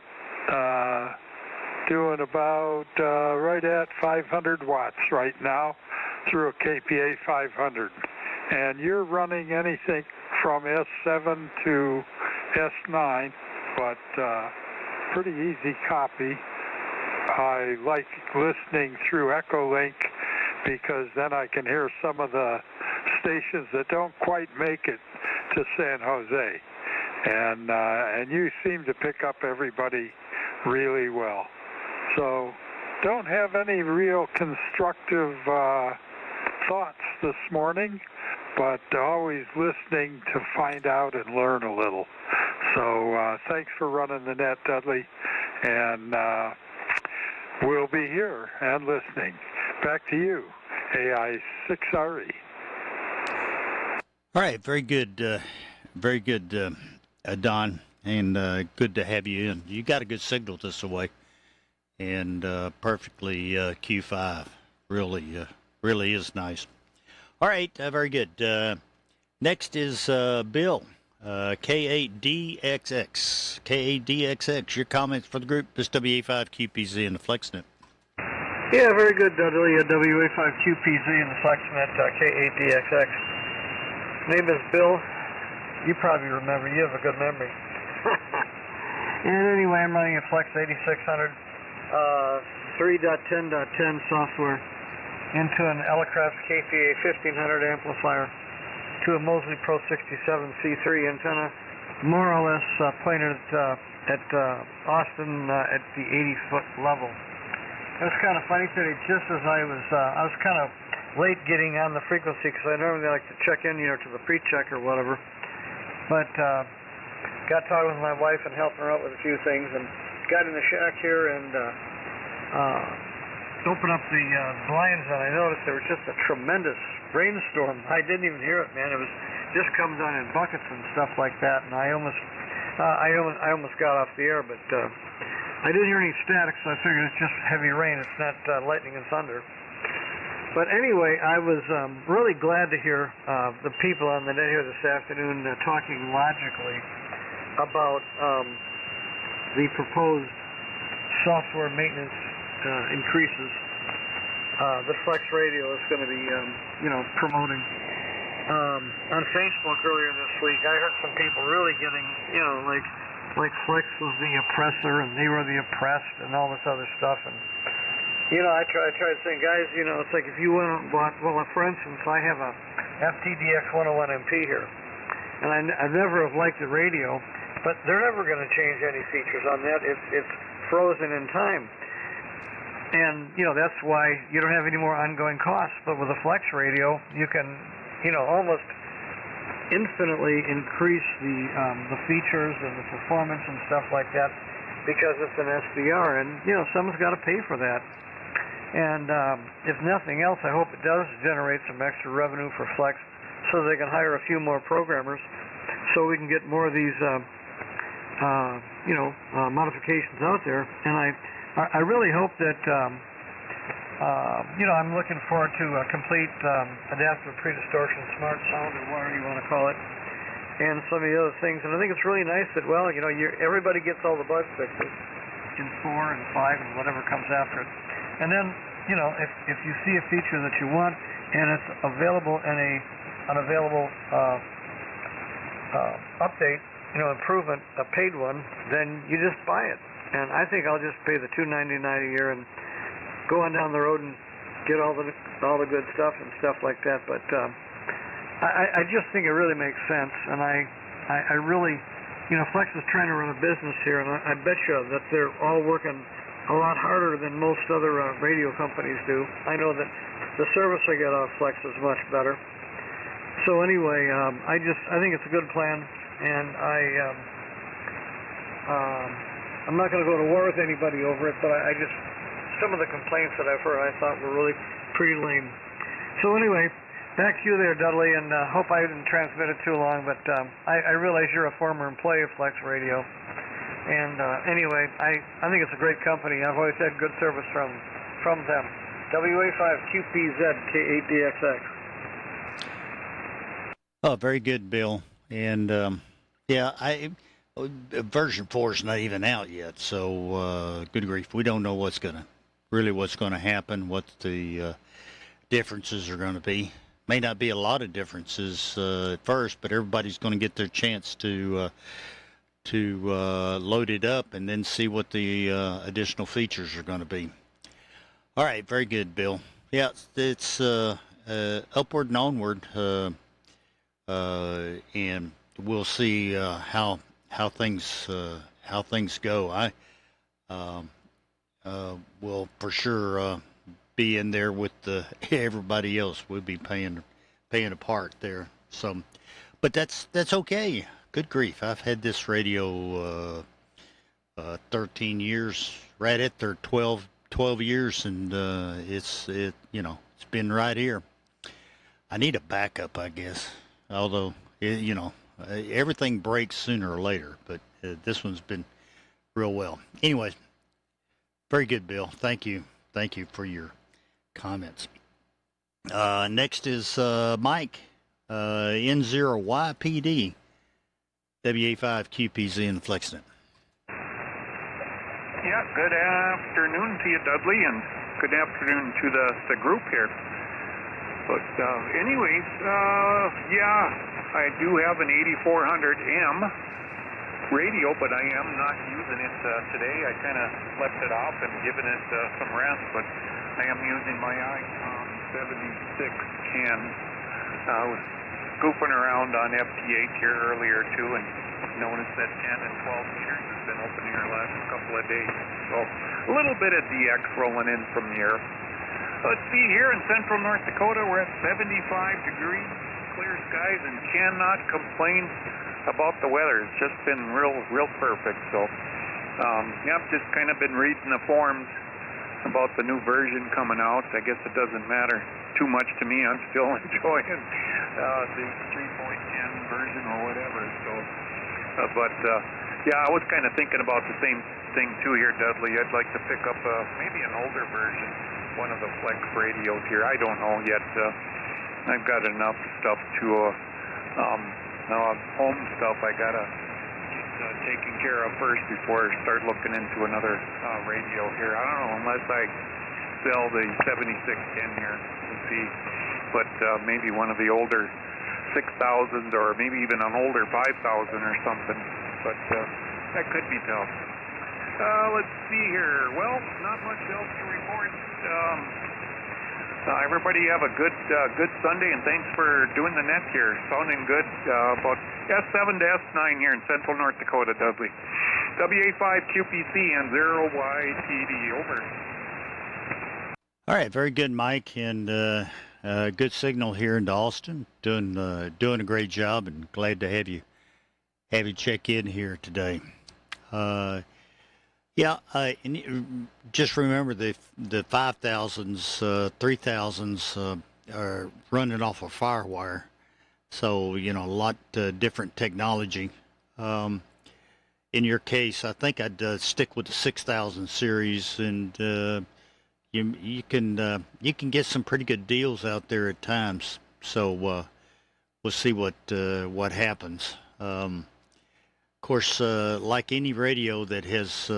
doing about right at 500 watts right now through a KPA 500. And you're running anything from S7 to S9, but pretty easy copy. I like listening through EchoLink because then I can hear some of the stations that don't quite make it to San Jose. And you seem to pick up everybody really well. So don't have any real constructive thoughts this morning, but always listening to find out and learn a little. So thanks for running the net, Dudley, and we'll be here and listening. Back to you, AI6RE. All right, very good, Don, and good to have you in. You got a good signal this way, and perfectly Q5. Really is nice. All right, very good. Next is Bill, K8DXX. K8DXX, your comments for the group, this WA5QPZ and the FlexNet. Yeah, very good, Dudley. WA5QPZ and the FlexNet K8DXX. Name is Bill. You probably remember. You have a good memory. And anyway, I'm running a Flex 8600 3.10.10 software into an Elecraft KPA 1500 amplifier to a Mosley Pro 67C3 antenna, more or less pointed at Austin at the 80-foot level. It was kind of funny today, just as I was kind of late getting on the frequency because I normally like to check in, to the pre-check or whatever. But got talking with my wife and helping her out with a few things, and got in the shack here and opened up the blinds, and I noticed there was just a tremendous rainstorm. I didn't even hear it, man. It was just coming down in buckets and stuff like that, and I almost got off the air, but I didn't hear any static, so I figured it's just heavy rain. It's not lightning and thunder. But anyway, I was really glad to hear the people on the net here this afternoon talking logically about the proposed software maintenance increases that Flex Radio is going to be, promoting. On Facebook earlier this week, I heard some people really getting, like Flex was the oppressor and they were the oppressed and all this other stuff. And I tried saying, guys, it's like if you went and bought, for instance, I have a FTDX 101MP here, and I never have liked the radio, but they're never going to change any features on that. It's frozen in time. And, that's why you don't have any more ongoing costs. But with a Flex radio, you can, almost infinitely increase the features and the performance and stuff like that because it's an SDR. And, someone's got to pay for that. And if nothing else, I hope it does generate some extra revenue for Flex so they can hire a few more programmers so we can get more of these, modifications out there. And I really hope that, I'm looking forward to a complete adaptive pre-distortion, smart sound, or whatever you want to call it, and some of the other things. And I think it's really nice that, everybody gets all the bug fixes in 4 and 5 and whatever comes after it. And then, if you see a feature that you want and it's available in an available update, improvement, a paid one, then you just buy it. And I think I'll just pay the $2.99 a year and go on down the road and get all the good stuff and stuff like that. But I just think it really makes sense, and I really, Flex is trying to run a business here, and I bet you that they're all working a lot harder than most other radio companies do. I know that the service I get off Flex is much better. So anyway, I think it's a good plan, and I'm not going to go to war with anybody over it, but some of the complaints that I've heard I thought were really pretty lame. So anyway, back to you there, Dudley, and hope I didn't transmit it too long, but I realize you're a former employee of Flex Radio. And anyway, I think it's a great company. I've always had good service from them. WA5QPZ K8DXX. Oh, very good, Bill. And version 4 is not even out yet, so good grief, we don't know what's going to happen, what the differences are going to be. May not be a lot of differences at first, but everybody's going to get their chance to load it up and then see what the additional features are going to be. All right, very good, Bill. Yeah, it's upward and onward, and we'll see how things go. I will for sure be in there with everybody else. We'll be paying a part there. So, but that's okay, good grief, I've had this radio 13 years, right at their 12 years, and it's been right here. I need a backup, I guess. Although everything breaks sooner or later, but this one's been real well. Anyways, very good, Bill. Thank you for your comments. Next is Mike, N0YPD, WA5QPZ in the FlexNet. Yeah, good afternoon to you, Dudley, and good afternoon to the group here. But anyways, I do have an 8400M radio, but I am not using it today. I kind of left it off and given it some rest, but I am using my ICOM 7610. I was goofing around on FT8 here earlier too, and noticed that 10 and 12 meters has been open here the last couple of days. So a little bit of DX rolling in from the air. Let's see, here in central North Dakota, we're at 75 degrees, clear skies, and cannot complain about the weather. It's just been real perfect. So, I've just kind of been reading the forums about the new version coming out. I guess it doesn't matter too much to me. I'm still enjoying the 3.10 version or whatever. So, I was kind of thinking about the same thing too here, Dudley. I'd like to pick up maybe an older version, one of the Flex radios here. I don't know yet. I've got enough stuff to home stuff I gotta get taken care of first before I start looking into another radio here. I don't know, unless I sell the 7610 here. We'll see. But maybe one of the older 6000s, or maybe even an older 5000 or something. But that could be tough. Let's see here. Well, not much else to report. Everybody have a good Sunday, and thanks for doing the net here. Sounding good. About S7 to S9 here in central North Dakota, Dudley. WA5QPC and 0YTD. Over. All right, very good, Mike, and good signal here in Austin. Doing a great job, and glad to have you check in here today. And just remember the 5000s, 3000s are running off a firewire, so a lot different technology. In your case, I think I'd stick with the 6000 series, and you can get some pretty good deals out there at times. So we'll see what happens. Of course, like any radio that has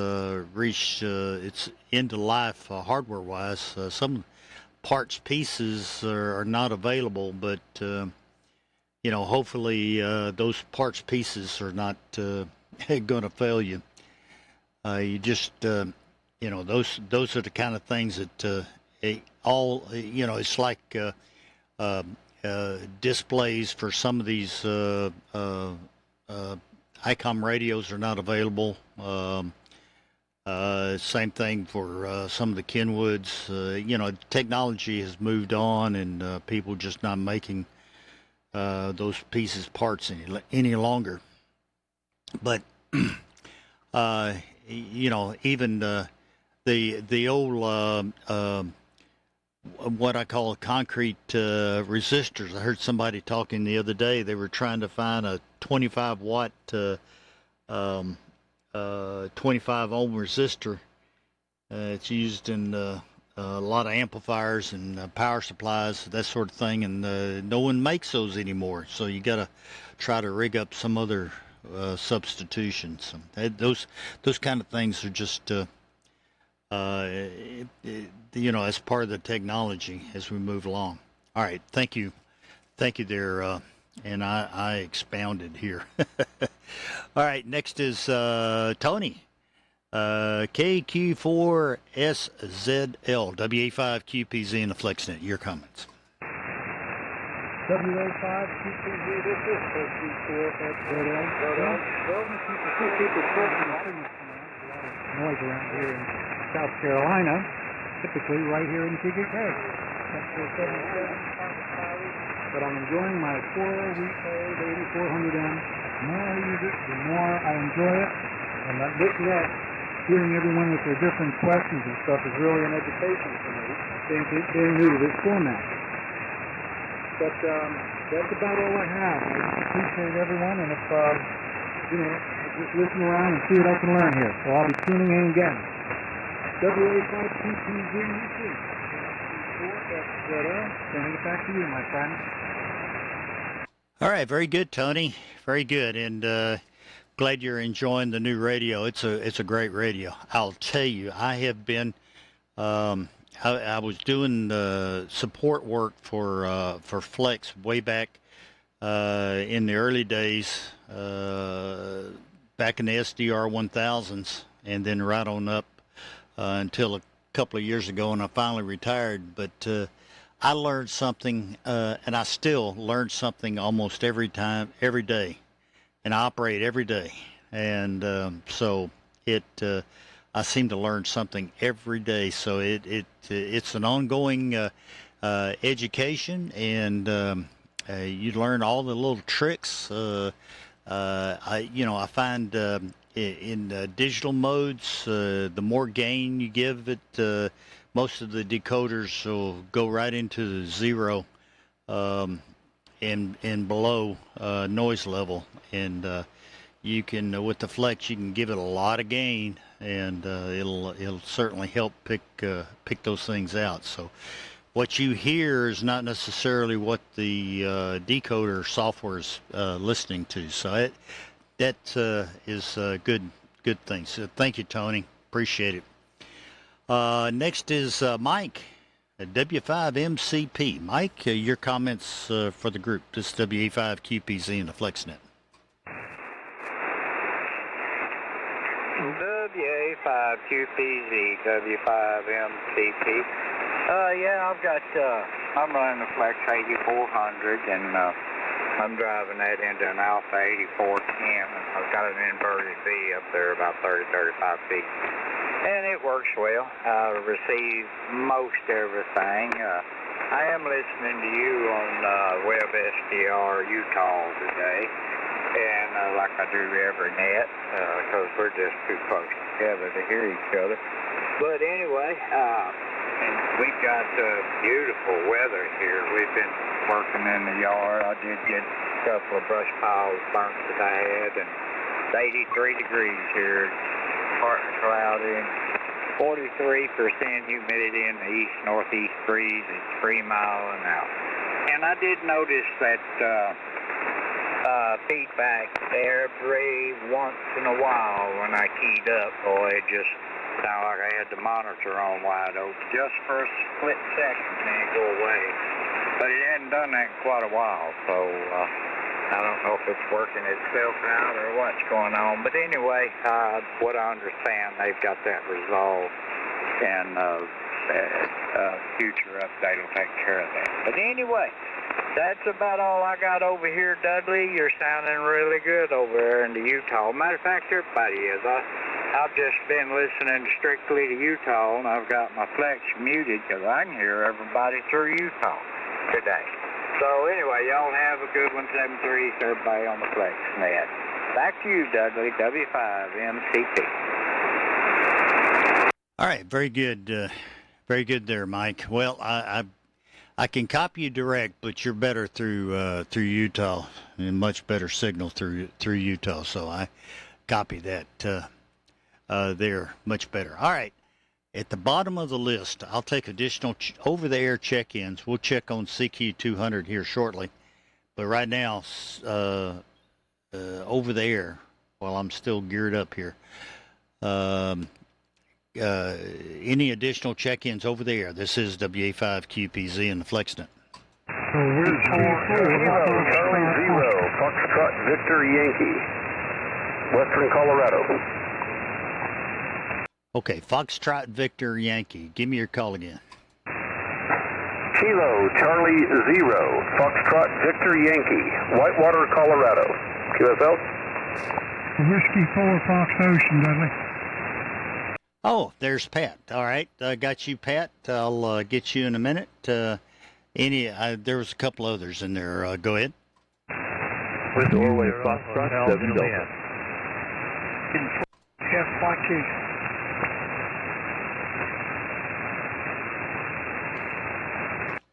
reached its end of life hardware-wise, some parts pieces are not available, but hopefully those parts pieces are not going to fail you. You just those are the kind of things that it's like displays for some of these ICOM radios are not available. Same thing for some of the Kenwoods. Technology has moved on, and people just not making those pieces parts any longer. But even the old what I call concrete resistors. I heard somebody talking the other day. They were trying to find a 25 watt 25 ohm resistor. It's used in a lot of amplifiers and power supplies, that sort of thing, and no one makes those anymore. So you got to try to rig up some other substitutions. Those kind of things are just as part of the technology as we move along. All right, thank you there, and I expounded here. All right, next is Tony, KQ4SZL, WA5QPZ in the FlexNet. Your comments. WA5QPZ, this is KQ4SZL. Noise around here in South Carolina, typically right here in TGK. But I'm enjoying my 4-week-old 8400M The more I use it, the more I enjoy it. And like this net, hearing everyone with their different questions and stuff is really an education for me, being new to this format. But that's about all I have. I appreciate everyone, and if, just listen around and see what I can learn here. So I'll be tuning in again. WA5QPZ, sending it back to you, my friend. All right, very good, Tony. Very good, and glad you're enjoying the new radio. It's a great radio. I'll tell you, I have been. I was doing support work for Flex way back in the early days, back in the SDR 1000s, and then right on up until a couple of years ago, and I finally retired. But I learned something, and I still learn something almost every day, and I operate every day, and so it. I seem to learn something every day, so it's an ongoing education, and you learn all the little tricks. I find in digital modes, the more gain you give it, most of the decoders will go right into the zero and below noise level, and you can with the Flex you can give it a lot of gain, and it'll certainly help pick those things out. So what you hear is not necessarily what the decoder software is listening to. So that is a good thing. So thank you, Tony. Appreciate it. Next is Mike at W5MCP. Mike, your comments for the group. This is WA5QPZ and the FlexNet. WA5QPZ, W5MCP. I'm running the Flex 8400, and I'm driving that into an Alpha 8410. I've got an inverted V up there about 30-35 feet. And it works well. I receive most everything. I am listening to you on WebSDR Utah today, and like I do every net, because we're just too close together to hear each other. But anyway, and we've got beautiful weather here. We've been working in the yard. I did get a couple of brush piles burnt that I had, and it's 83 degrees here. Partly cloudy, 43% humidity in the east-northeast breeze at 3 miles an hour. And I did notice that feedback every once in a while when I keyed up. Boy, it just sounded like I had the monitor on wide open just for a split second, and then go away. But it hadn't done that in quite a while, so I don't know if it's working itself out or what's going on. But anyway, what I understand, they've got that resolved, and future update will take care of that. But anyway, that's about all I got over here, Dudley. You're sounding really good over there in the Utah. Matter of fact, everybody is. I've just been listening strictly to Utah, and I've got my Flex muted because I can hear everybody through Utah today. So anyway, y'all have a good one. 7-3 to everybody on the Flex net. Back to you, Dudley, W5MCP. All right, very good there, Mike. Well, I can copy you direct, but you're better through Utah, and much better signal through Utah. So I copy that there much better. All right. At the bottom of the list, I'll take additional over-the-air check-ins. We'll check on CQ200 here shortly. But right now, over-the-air, while I'm still geared up here, any additional check-ins over the air? This is WA5QPZ and the FlexNet. Charlie 0, Foxtrot Victor Yankee, Western Colorado. Okay, Foxtrot Victor Yankee. Give me your call again. Kilo Charlie 0, Foxtrot Victor Yankee, Whitewater, Colorado. QSL? Whiskey 4, Fox Ocean, Dudley. Oh, there's Pat. All right, got you, Pat. I'll get you in a minute. There was a couple others in there. Go ahead. Whiskey Norway Zero, Foxtrot Hotel 7 Juliet. Delta. FYT.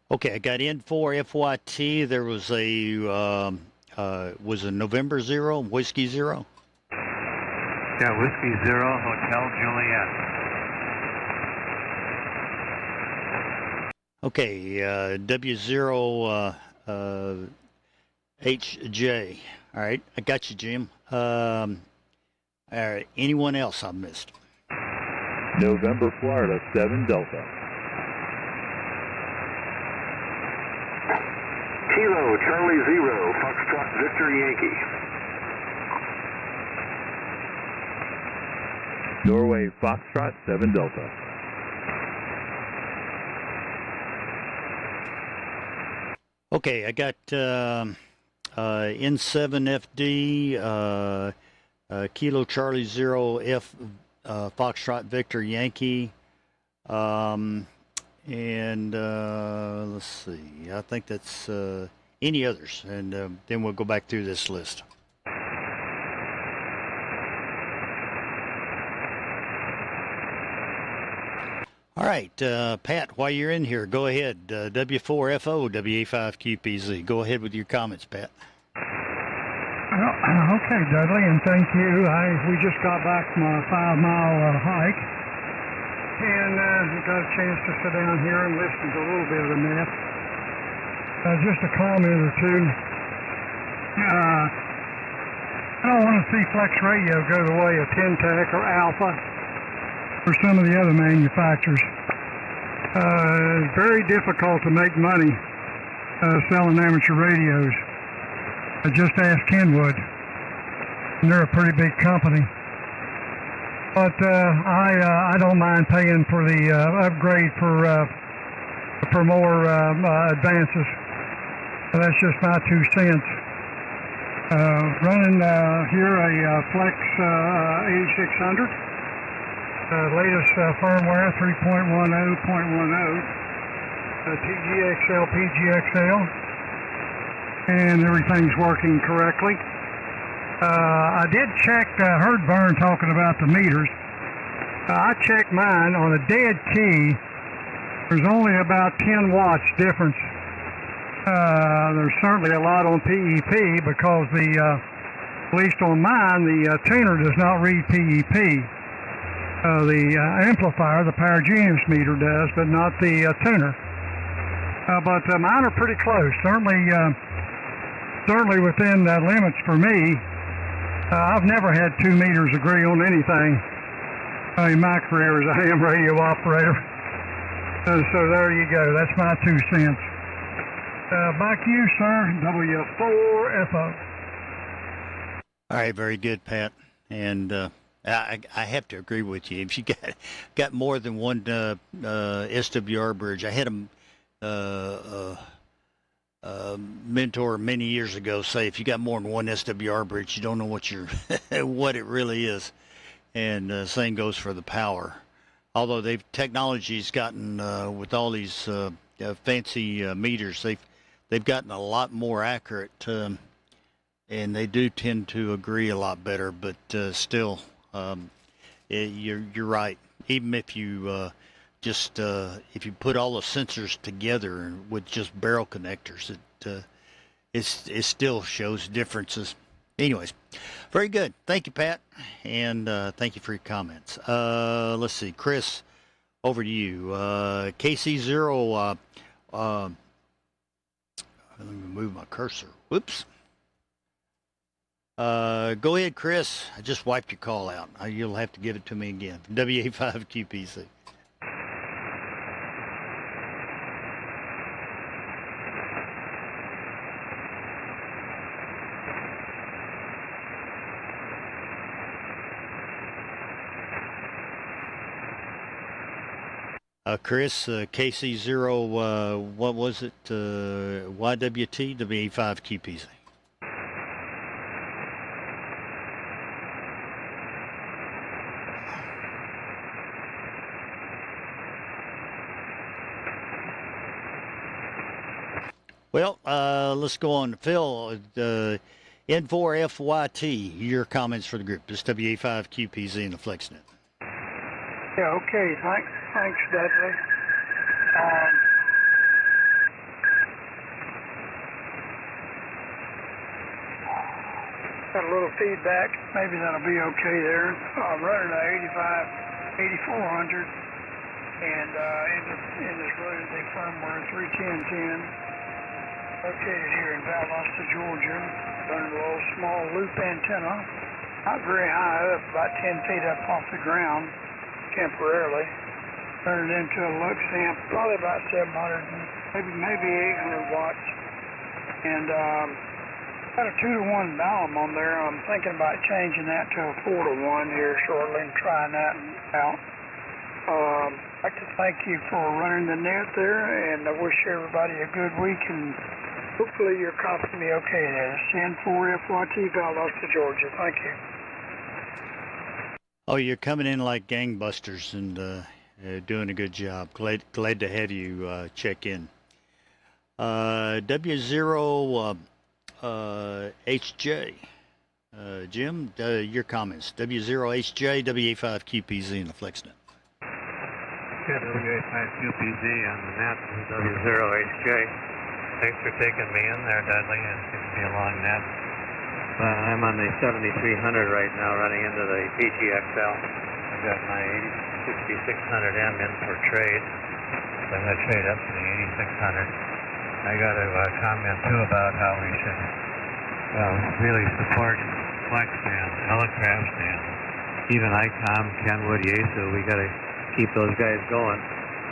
Okay, I got in for FYT. There was a November 0, Whiskey 0. Yeah, Whiskey Zero, Hotel Juliet. Okay, W0 HJ. All right, I got you, Jim. All right, anyone else I missed? November Florida 7 Delta. Kilo Charlie 0, Foxtrot Victor Yankee. Norway Foxtrot 7 Delta. Okay, I got N7FD, Kilo Charlie 0 F Foxtrot Victor Yankee, and let's see, I think that's any others, and then we'll go back through this list. All right, Pat, while you're in here, go ahead. W4FO, WA5QPZ. Go ahead with your comments, Pat. Okay, Dudley, and thank you. We just got back from a 5-mile hike, and got a chance to sit down here and listen to a little bit of the net. Just a comment or two. I don't want to see Flex Radio go the way of Tentec or Alpha or some of the other manufacturers. It's very difficult to make money selling amateur radios. Just ask Kenwood, and they're a pretty big company. But I don't mind paying for the upgrade for more advances. That's just my 2 cents. Running here a Flex 8600. Latest firmware 3.10.10, TGXL, PGXL, and everything's working correctly. I did check, heard Vern talking about the meters. I checked mine on a dead key. There's only about 10 watts difference. There's certainly a lot on PEP because at least on mine, the tuner does not read PEP. The amplifier, the power genius meter does, but not the tuner. But mine are pretty close. Certainly within limits for me. I've never had 2 meters agree on anything in my career as a ham radio operator. So there you go. That's my 2 cents. Back to you, sir. W4FO. All right, very good, Pat. And I have to agree with you. If you got more than one SWR bridge, I had a mentor many years ago say, if you got more than one SWR bridge, you don't know what what it really is. And same goes for the power. Although technology's gotten with all these fancy meters, they've gotten a lot more accurate, and they do tend to agree a lot better. But still. You're right. Even if you if you put all the sensors together with just barrel connectors, it still shows differences. Anyways, very good. Thank you, Pat, and thank you for your comments. Let's see, Chris, over to you. KC0. Let me move my cursor. Whoops. Go ahead, Chris. I just wiped your call out. You'll have to give it to me again. WA5QPC. Chris, KC0, what was it? YWT, WA5QPC. Well, let's go on to Phil. N4FYT, your comments for the group. This is WA5QPZ and the FlexNet. Yeah, okay. Thanks, Dudley. Got a little feedback. Maybe that'll be okay there. I'm running a 8400 and in this Rosie firmware 31010, located here in Valdosta, Georgia. Running a little small loop antenna, not very high up, about 10 feet up off the ground, temporarily. Turning it into a Lux amp, probably about 700, maybe 800 watts. And got a 2-to-1 Balam on there. I'm thinking about changing that to a 4-to-1 here shortly and trying that out. I'd like to thank you for running the net there, and I wish everybody a good week, and hopefully you're copying me okay there. It's N4FYT, Valdosta, Georgia. Thank you. Oh, you're coming in like gangbusters and doing a good job. Glad to have you check in. W0 HJ. Jim, your comments. W0HJ, WA5QPZ, and the FlexNet. WA5QPZ on the net, W0HJ. Thanks for taking me in there, Dudley. It's going to be a long net. I'm on the 7300 right now, running into the PGXL. I've got my 6600M in for trade. So I'm going to trade up to the 8600. I got to comment too about how we should really support flex bands, Electrab bands. Even ICOM, Kenwood, Yaesu, we got to keep those guys going.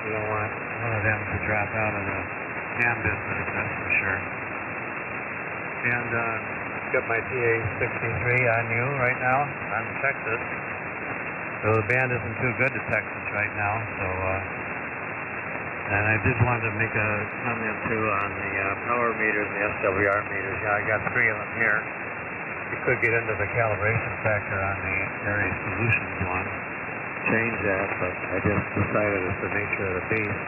We don't want one of them to drop out of the ham business, that's for sure. And got my TA63 on you right now, on Texas. So the band isn't too good to Texas right now, so and I just wanted to make a comment too on the power meters and the SWR meters. Yeah, I got 3 of them here. You could get into the calibration factor on the Area Solutions one, change that, but I just decided it's the nature of the beast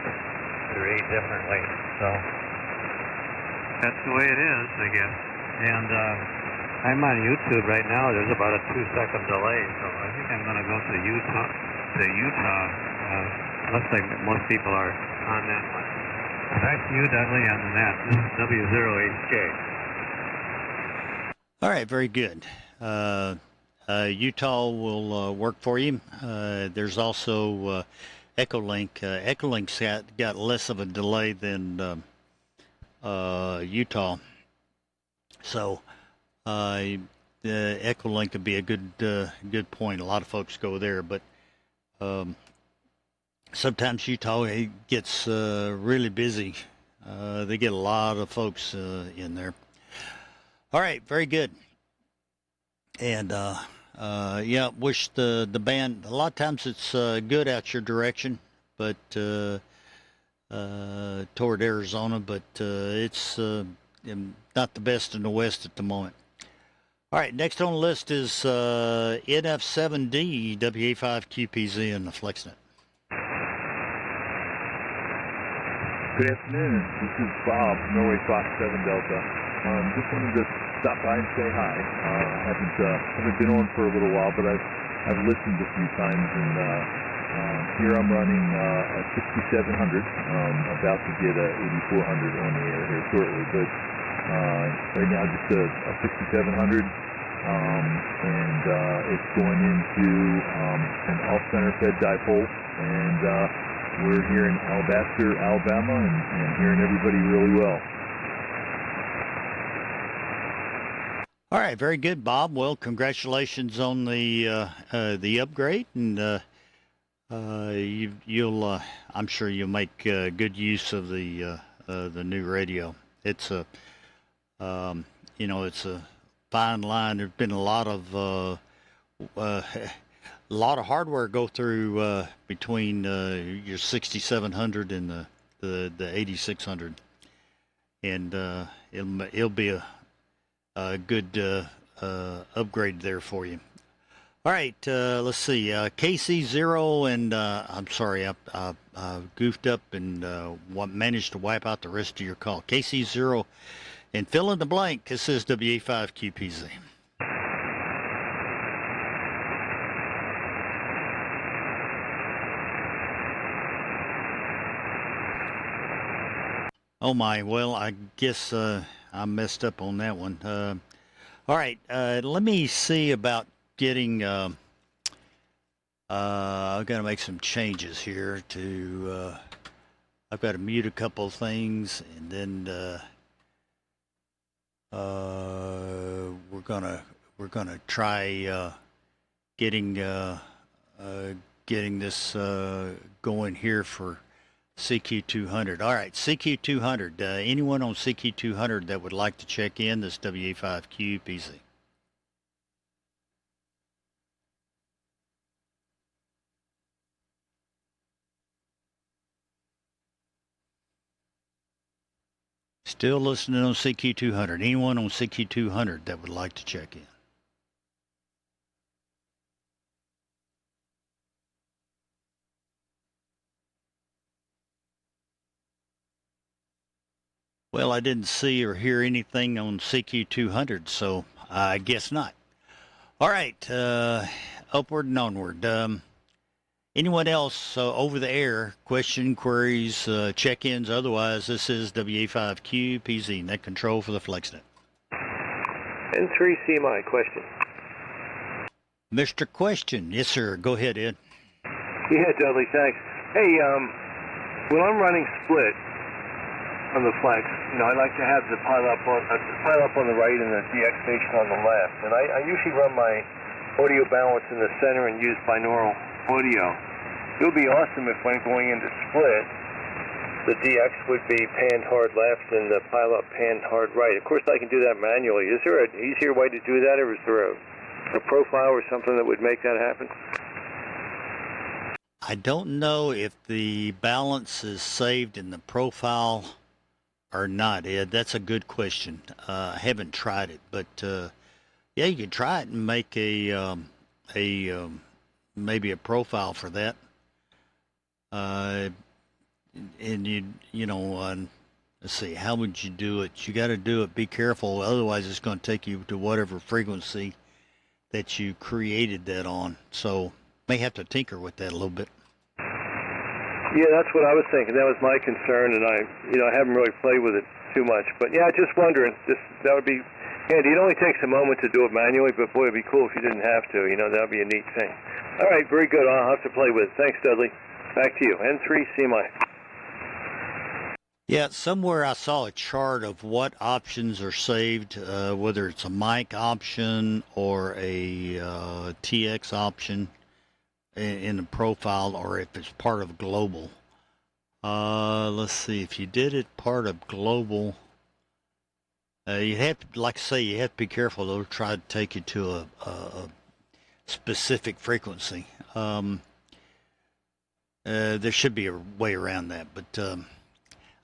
to read differently. So that's the way it is, I guess. And I'm on YouTube right now. There's about a 2-second delay, so I think I'm going to go to Utah. Looks like most people are on that one. Back to you, Dudley, on the net. This is W0HJ. All right, very good. Utah will work for you. There's also EchoLink. EchoLink's got less of a delay than Utah. So the EchoLink would be a good point. A lot of folks go there, but sometimes Utah gets really busy. They get a lot of folks in there. All right, very good. And yeah, wish the band. A lot of times it's good out your direction, but toward Arizona, but it's not the best in the West at the moment. All right, next on the list is NF7D, WA5QPZ, and the FlexNet. Good afternoon. This is Bob, Norway Fox 7 Delta. Just wanted to stop by and say hi. Haven't been on for a little while, but I've listened a few times, and here I'm running a 6700. About to get a 8400 on the air here shortly, but right now just a 6700, and it's going into an off-center fed dipole, and we're here in Alabaster, Alabama, and hearing everybody really well. All right, very good, Bob. Well, congratulations on the upgrade, and you'll I'm sure you'll make good use of the new radio. It's a it's a fine line. There's been a lot of hardware go through between your 6700 and the 8600, and it'll be a good upgrade there for you. All right, let's see. KC0 and I'm sorry, I goofed up and managed to wipe out the rest of your call. KC0 And fill in the blank. This is WA5QPZ. Oh my, well, I guess I messed up on that one. All right, let me see about getting, I've got to make some changes here to, I've got to mute a couple of things, and then we're gonna try getting this going here for CQ200. All right, CQ200. Anyone on CQ200 that would like to check in? This WA5QPZ. Still listening on CQ200. Anyone on CQ200 that would like to check in? Well, I didn't see or hear anything on CQ200, so I guess not. All right, upward and onward. Anyone else over the air, question, queries, check-ins, otherwise, this is WA5QPZ, net control for the FlexNet. N3CMI, question. Mr. Question. Yes, sir. Go ahead, Ed. Yeah, Dudley, thanks. Hey, when I'm running split on the Flex, I like to have the pile up on the right and the DX station on the left. And I usually run my audio balance in the center and use binaural audio. It would be awesome if when going into split, the DX would be panned hard left and the pile up panned hard right. Of course, I can do that manually. Is there an easier way to do that, or is there a profile or something that would make that happen? I don't know if the balance is saved in the profile or not, Ed. That's a good question. I haven't tried it, but yeah, you could try it and make maybe a profile for that. And let's see, how would you do it? You got to do it. Be careful, otherwise it's going to take you to whatever frequency that you created that on. So may have to tinker with that a little bit. Yeah, that's what I was thinking. That was my concern, and I haven't really played with it too much. But yeah, just wondering. That would be handy. It only takes a moment to do it manually, but boy, it'd be cool if you didn't have to. That would be a neat thing. All right, very good. I'll have to play with it. Thanks, Dudley. Back to you. N3CMI. Yeah, somewhere I saw a chart of what options are saved, whether it's a mic option or a TX option in the profile, or if it's part of global. Let's see, if you did it part of global, you have to, like I say, you have to be careful. They'll try to take you to a specific frequency. There should be a way around that, but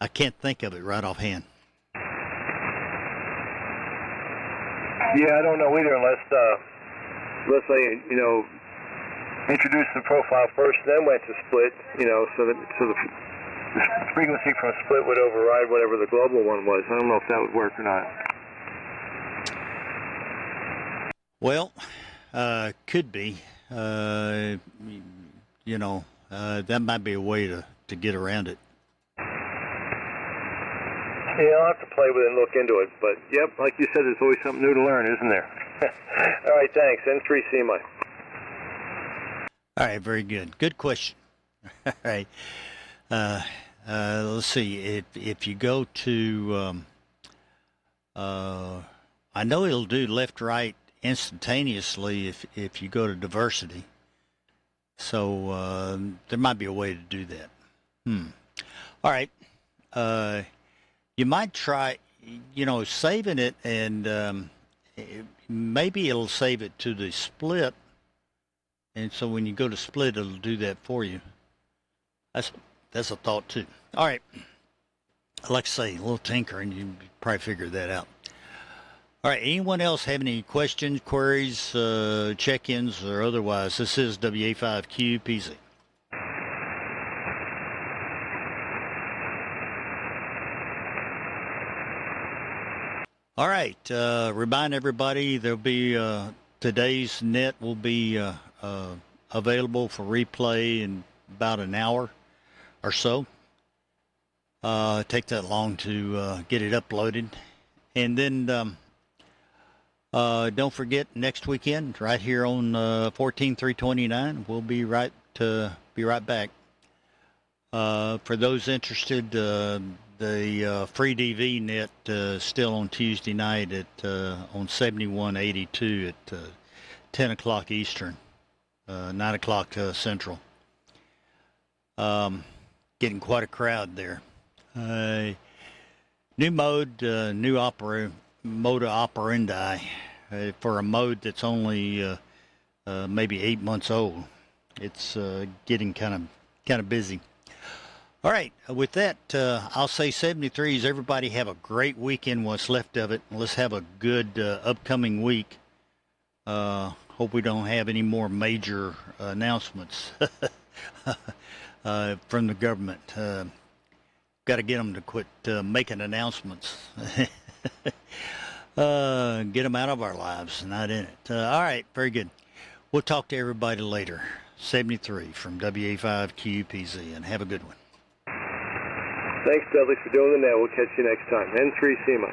I can't think of it right offhand. Yeah, I don't know either, unless they, introduced the profile first, then went to split, so the frequency from split would override whatever the global one was. I don't know if that would work or not. Well, could be. That might be a way to get around it. Yeah, I'll have to play with it and look into it. But, yep, like you said, there's always something new to learn, isn't there? All right, thanks. N3CMI. All right, very good. Good question. All right. Let's see. If you go to, I know it'll do left-right instantaneously if you go to diversity. So there might be a way to do that. All right. You might try, saving it, and maybe it'll save it to the split. And so when you go to split, it'll do that for you. That's a thought too. All right. Like I say, a little tinkering, you probably figure that out. All right. Anyone else have any questions, queries, check-ins, or otherwise? This is WA5QPZ. All right. Remind everybody there'll be today's net will be available for replay in about an hour or so. Take that long to get it uploaded. And then don't forget, next weekend, right here on 14329, we'll be right back. For those interested, the free DV net still on Tuesday night on 7182 at 10 o'clock Eastern, 9 o'clock Central. Getting quite a crowd there. New mode, new mode operandi for a mode that's only maybe 8 months old. It's getting kind of busy. All right, with that, I'll say 73s. Everybody have a great weekend, what's left of it. Let's have a good upcoming week. Hope we don't have any more major announcements from the government. Got to get them to quit making announcements. Get them out of our lives, not in it. All right, very good. We'll talk to everybody later. 73 from WA5QPZ, and have a good one. Thanks, Dudley, for doing the net. We'll catch you next time. N3 SEMA.